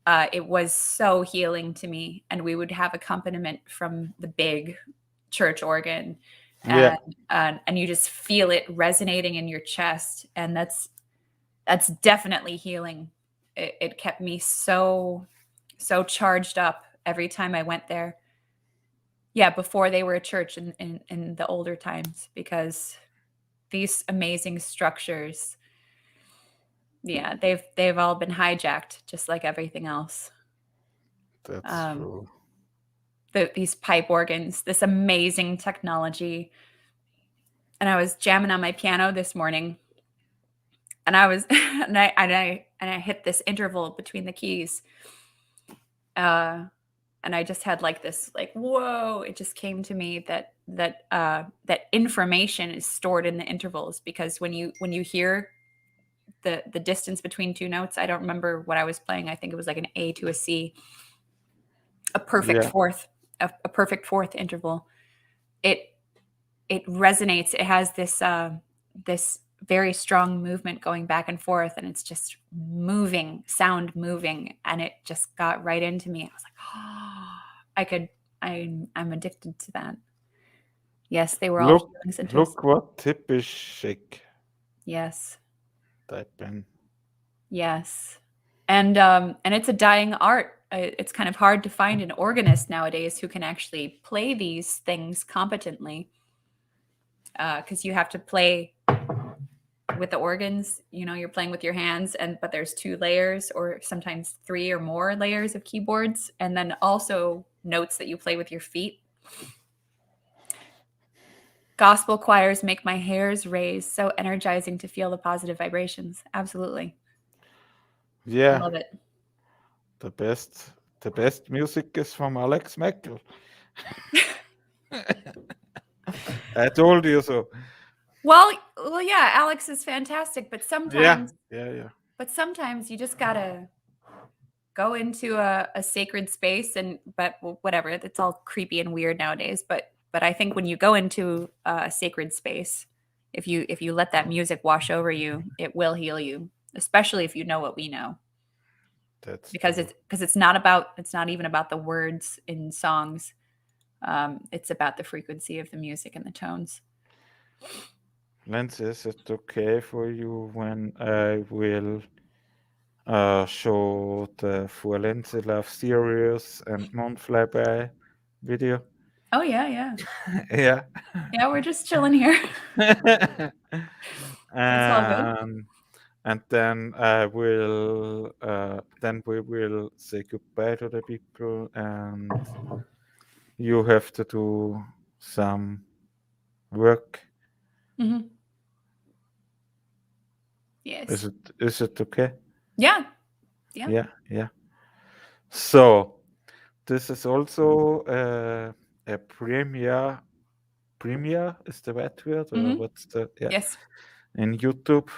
it was so healing to me. And we would have accompaniment from the big church organ, and you just feel it resonating in your chest, and that's definitely healing. It kept me so charged up every time I went there. Yeah, before they were a church in the older times, because these amazing structures, yeah, they've all been hijacked, just like everything else. That's true. These pipe organs, this amazing technology. And I was jamming on my piano this morning, and I was and I hit this interval between the keys. And I just had like this, like, whoa, it just came to me that information is stored in the intervals, because when you hear the distance between two notes, I don't remember what I was playing. I think it was like an A to a C, a perfect fourth, a perfect fourth interval. It resonates. It has this very strong movement going back and forth, and it's just sound moving, and it just got right into me. I was like, I'm addicted to that. Yes, they were all feeling centers. Look what typisch schick Yes. that been. Yes. And it's a dying art. It's kind of hard to find an organist nowadays who can actually play these things competently, because you have to play with the organs. You're playing with your hands, but there's 2 layers or sometimes 3 or more layers of keyboards, and then also notes that you play with your feet. Gospel choirs make my hairs raise. So energizing to feel the positive vibrations. Absolutely. Yeah. I love it. The best music is from Alex Meckel. I told you so. Well, yeah, Alex is fantastic, but sometimes Yeah. But sometimes you just gotta go into a sacred space, but whatever. It's all creepy and weird nowadays. But I think when you go into a sacred space, if you let that music wash over you, it will heal you. Especially if you know what we know. That's because true. it's not even about the words in songs. It's about the frequency of the music and the tones. Lindsay, is it okay for you when I will show the For Lindsay Love series and Monflyby video? Oh yeah. Yeah. Yeah, we're just chilling here. That's all good. And then I will then we will say goodbye to the people, and you have to do some work. Mm-hmm. Yes. Is it okay? Yeah. Yeah. So this is also a premiere. Premiere is the right word, or Mhm. what's the Yes. in YouTube.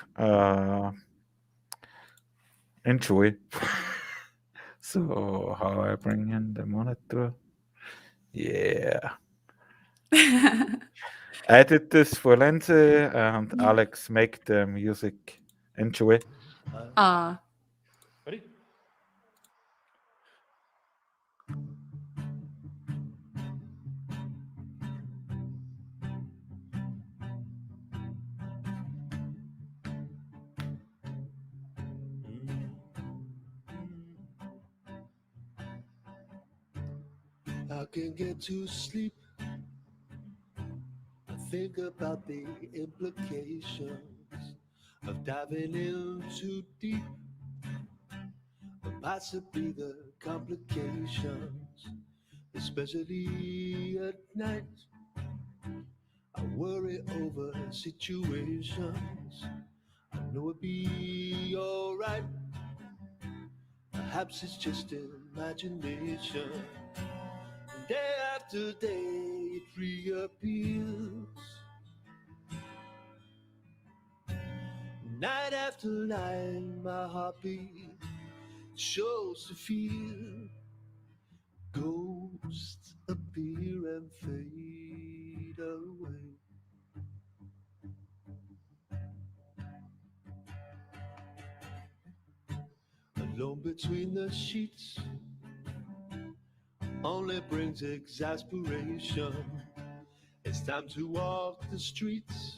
Enjoy. So how I bring in the monitor? Yeah. I did this for Lindsay, and Alex make the music. Enjoy. Ready? I can get to sleep. I think about the implications of diving in too deep, and possibly the complications, especially at night. I worry over situations I know it'd be alright. Perhaps it's just imagination. Day after day it reappears. Night after night my heartbeat shows to feel. Ghosts appear and fade away. Alone between the sheets only brings exasperation. It's time to walk the streets,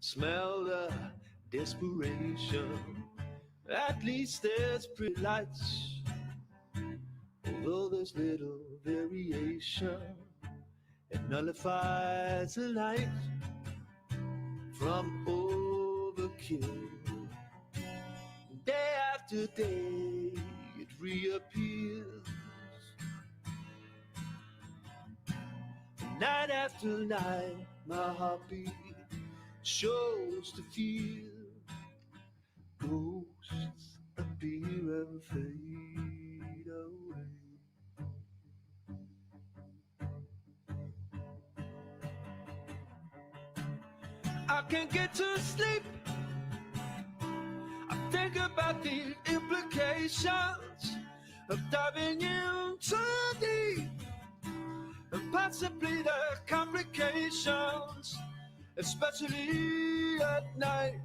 smell the desperation. At least there's pretty lights, although there's little variation. It nullifies the light from overkill. Day after day it reappears. Night after night my heartbeat shows to feel. Ghosts appear and fade away. I can't get to sleep. I think about the implications of diving in too deep, and possibly the complications, especially at night.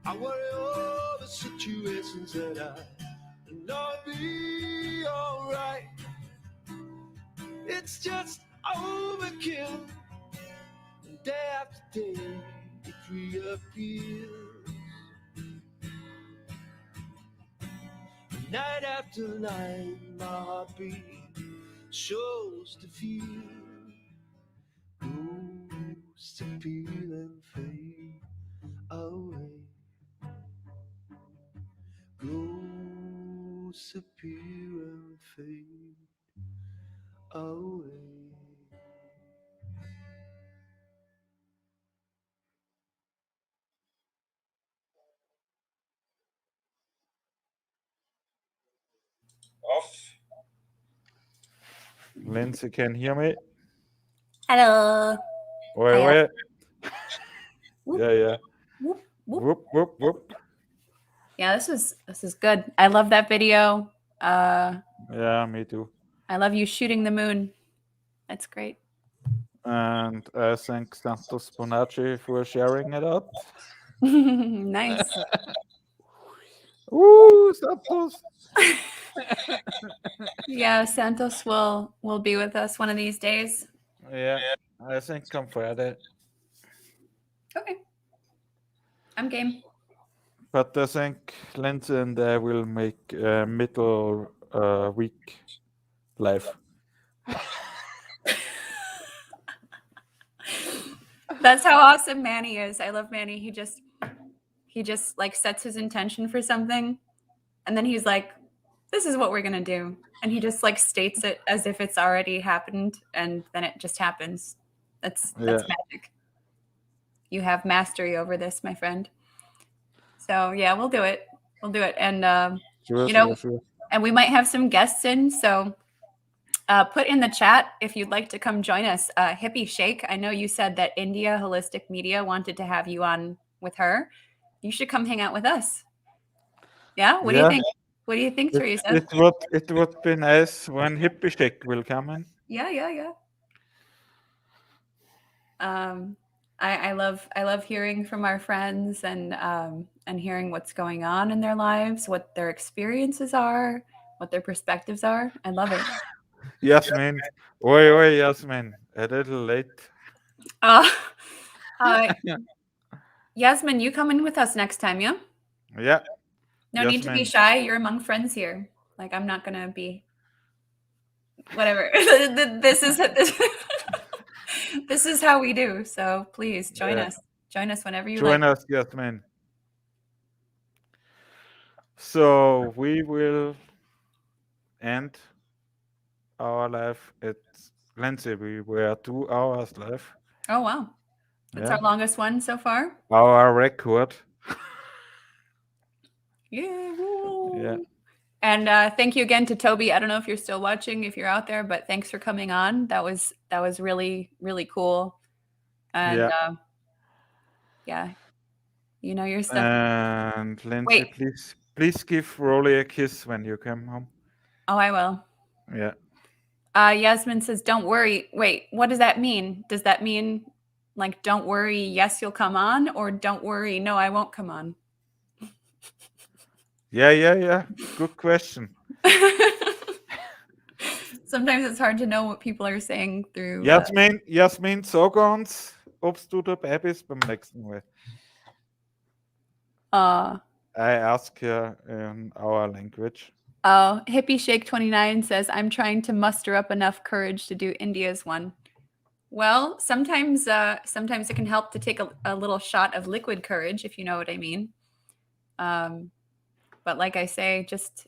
I worry over situations that I know will be alright. It's just overkill. Day after day, it reappears. Night after night, my heartbeat shows the fear. Disappear and fade away. Disappear and fade away. Lindsay can hear me. Hello. Oi, Hiya. oi. Whoop, Yeah. whoop, whoop. Whoop, whoop, whoop. Yeah, this is good. I love that video. Yeah, me too. I love you shooting the moon. That's great. And I thank Santos Bonacci for sharing it out. Nice. Ooh, Santos. Yeah, Santos will be with us one of these days. Yeah, I think on Friday. Okay. I'm game. But I think Lindsay and I will make a middle week live. That's how awesome Manny is. I love Manny. He just like sets his intention for something and then he's like, this is what we're gonna do. And he just like states it as if it's already happened and then it just happens. That's magic. You have mastery over this, my friend. So yeah, we'll do it. We'll do it. And Sure. and we might have some guests in. So put in the chat if you'd like to come join us. Hippie Shake, I know you said that India Holistic Media wanted to have you on with her. You should come hang out with us. Yeah? What do you think? What do you think, Teresa? It would be nice when Hippie Shake will come in. Yeah. I love hearing from our friends and hearing what's going on in their lives, what their experiences are, what their perspectives are. I love it. Yasmin. Oi, Yasmin. A little late. Yasmin, you come in with us next time, yeah? Yeah. No need to be shy. You're among friends here. Like, I'm not gonna be whatever. This is how we do. So please join us. Join us whenever you like. Join us, Yasmin. So we will end our live at Lindsay. We were 2 hours live. Oh wow. That's our longest one so far. Our record. Yeah. And thank you again to Toby. I don't know if you're still watching, if you're out there, but thanks for coming on. That was really, really cool. And yeah, you know your stuff. And Lindsay, please give Rolly a kiss when you come home. Oh, I will. Yeah. Yasmin says, "Don't worry." Wait, what does that mean? Does that mean like, don't worry, yes, you'll come on, or don't worry, no, I won't come on? Yeah. Good question. Sometimes it's hard to know what people are saying through. Jasmin, sag uns, ob du dabei bist beim nächsten Mal. I ask her in our language. Oh, Hippie Shake 29 says, "I'm trying to muster up enough courage to do India's one." Well, sometimes it can help to take a little shot of liquid courage, if you know what I mean. But like I say, just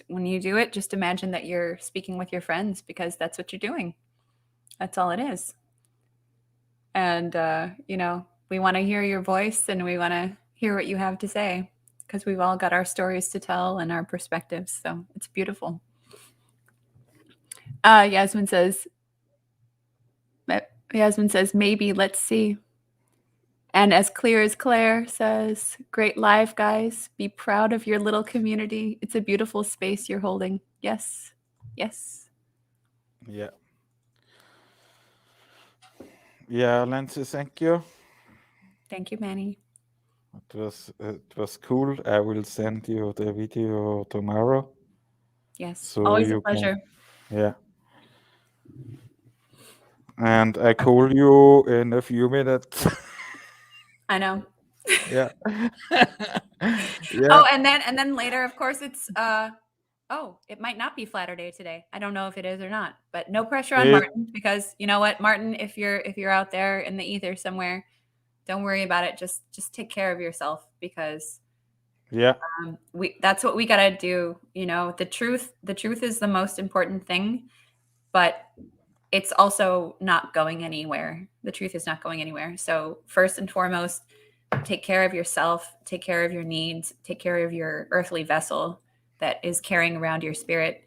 when you do it, just imagine that you're speaking with your friends, because that's what you're doing. That's all it is. And, we want to hear your voice and we want to hear what you have to say, because we've all got our stories to tell and our perspectives. So it's beautiful. Yasmin says, maybe, let's see. And As Clear as Claire says, great live, guys. Be proud of your little community. It's a beautiful space you're holding. Yes. Yeah, Lindsay, thank you. Thank you, Manny. It was cool. I will send you the video tomorrow. Yes, So always a you can, pleasure. yeah. And I call you in a few minutes. I know. Yeah. Yeah. Oh, and then later, of course, it's it might not be Flatter Day today. I don't know if it is or not, but no pressure on It- Martin, because you know what, Martin, if you're out there in the ether somewhere, don't worry about it. Just take care of yourself, because Yeah. that's what we got to do. You know, the truth is the most important thing, but it's also not going anywhere. The truth is not going anywhere. So first and foremost, take care of yourself, take care of your needs, take care of your earthly vessel that is carrying around your spirit.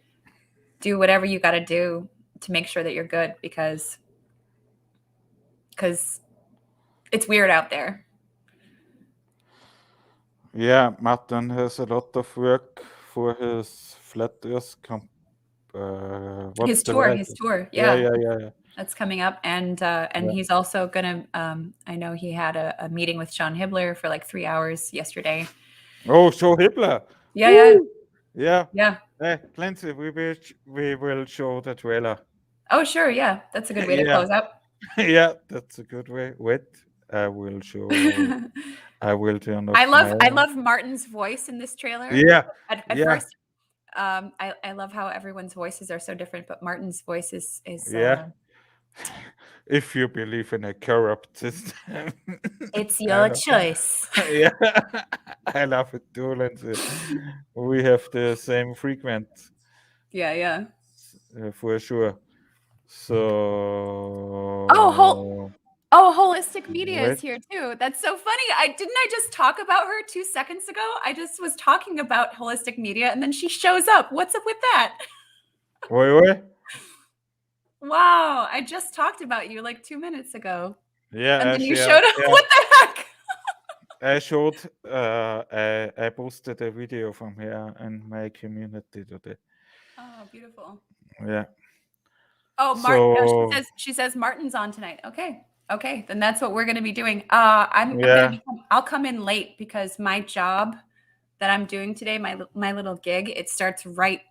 Do whatever you got to do to make sure that you're good, because it's weird out there. Yeah, Martin has a lot of work for his Flat Earth camp. His tour. Yeah. That's coming up, and he's also gonna. I know he had a meeting with Sean Hibbler for like 3 hours yesterday. Oh, show Hitler. Yeah. Hey, Lindsay, we will show the trailer. Oh, sure. Yeah, that's a good way to close out. Yeah, that's a good way. Wait, I will show. I will turn off. I love Martin's voice in this trailer. Yeah. At first, I love how everyone's voices are so different, but Martin's voice is Yeah. If you believe in a corrupt system, it's your choice. Yeah, I love it too, Lindsay. We have the same frequency. Yeah. For sure. So. Holistic Media Wait. is here too. That's so funny. Didn't I just talk about her 2 seconds ago? I just was talking about Holistic Media, and then she shows up. What's up with that? Wait. Wow, I just talked about you like 2 minutes ago. Yeah, and then you showed up. Yeah. What the heck? I showed. I posted a video from here in my community today. Oh, beautiful. Yeah. Oh, Martin. She says Martin's on tonight. Okay, then that's what we're going to be doing. I'll come in late, because my job that I'm doing today, my little gig, it starts right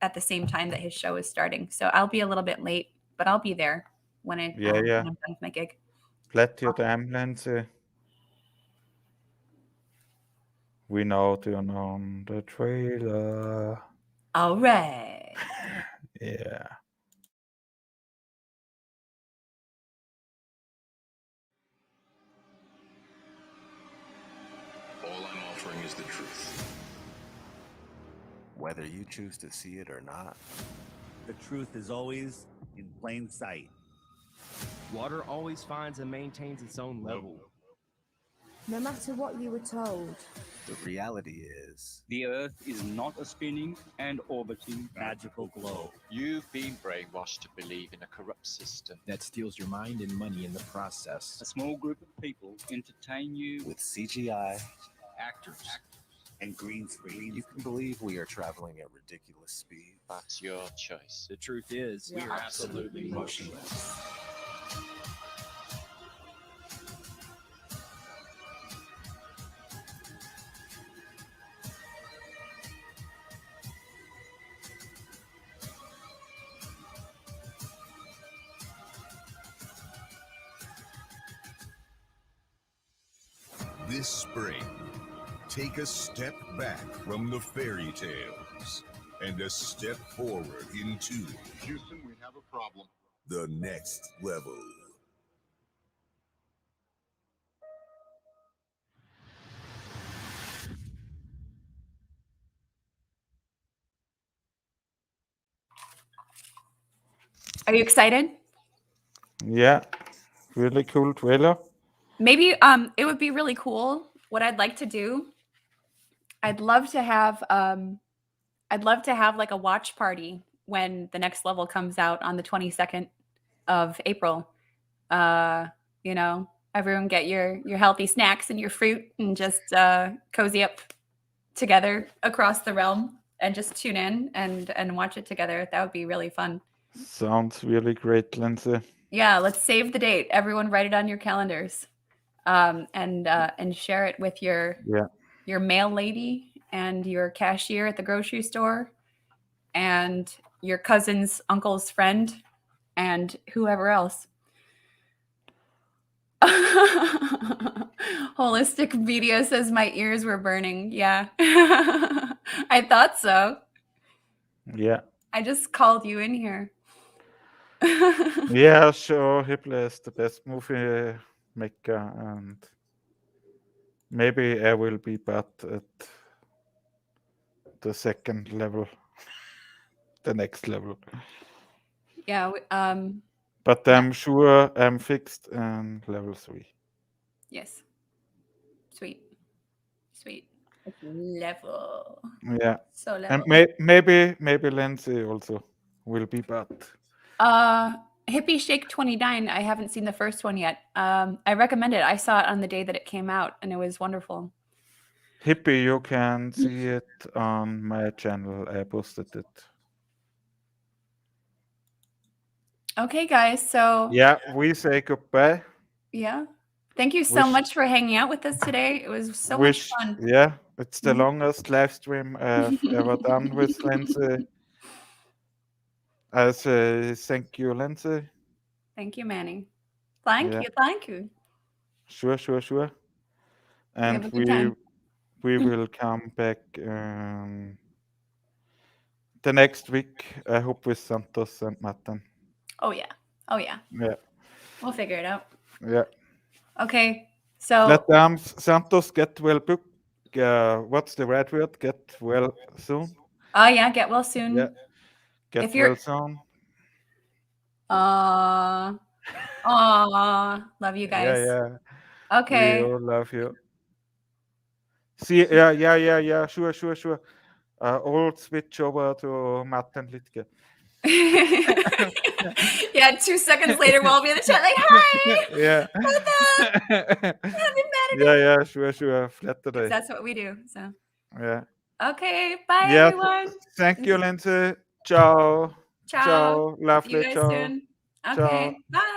at the same time that his show is starting. So I'll be a little bit late, but I'll be there when I'm done with my gig. Let your time, Lindsay. We now turn on the trailer. All right. Yeah. All I'm offering is the truth. Whether you choose to see it or not. The truth is always in plain sight. Water always finds and maintains its own level. No matter what you were told. The reality is, the Earth is not a spinning and orbiting magical globe. You've been brainwashed to believe in a corrupt system that steals your mind and money in the process. A small group of people entertain you with CGI, actors, and green screen. You can believe we are traveling at ridiculous speed. That's your choice. The truth is, we are absolutely motionless. This spring, take a step back from the fairy tales and a step forward into Houston, we have a problem. The next level. Are you excited? Yeah, really cool trailer. Maybe it would be really cool. What I'd like to do, I'd love to have like a watch party when the next level comes out on the 22nd of April. You know, everyone get your healthy snacks and your fruit and just cozy up together across the realm and just tune in and watch it together. That would be really fun. Sounds really great, Lindsay. Yeah, let's save the date. Everyone, write it on your calendars, and share it with your mail lady and your cashier at the grocery store, and your cousin's uncle's friend, and whoever else. Holistic Media says my ears were burning. Yeah, I thought so. Yeah. I just called you in here. Yeah, sure. Hitler is the best movie maker, and maybe I will be bad at the second level, the next level. Yeah. But I'm sure I'm fixed in level 3. Yes. Sweet. It's level. Yeah. So And level. maybe Lindsay also will be bad. Hippie Shake 29. I haven't seen the first one yet. I recommend it. I saw it on the day that it came out, and it was wonderful. Hippie, you can see it on my channel. I posted it. Okay, guys. So yeah, we say goodbye. Yeah. Thank you so much for hanging out with us today. It was so much fun. Yeah, it's the longest live stream I've ever done with Lindsay. I say thank you, Lindsay. Thank you, Manny. Thank you. Sure. And have a good time. we will come back the next week. I hope with Santos and Martin. Oh yeah. Yeah. We'll figure it out. Yeah. Okay. So let Santos get well booked. What's the right word? Get well soon. Oh yeah, get well soon. Yeah. Get well soon. Love you guys. Yeah. Okay. We all love you. See, yeah. Sure. All switch over to Martin Littke. Yeah, 2 seconds later, we'll all be in the chat like, hi. Yeah. Yeah, sure. Flat today. That's what we do. So. Yeah. Okay. Bye, everyone. Thank you, Lindsay. Ciao. Ciao. Lovely. See you guys Ciao. soon. Okay. Ciao. Bye.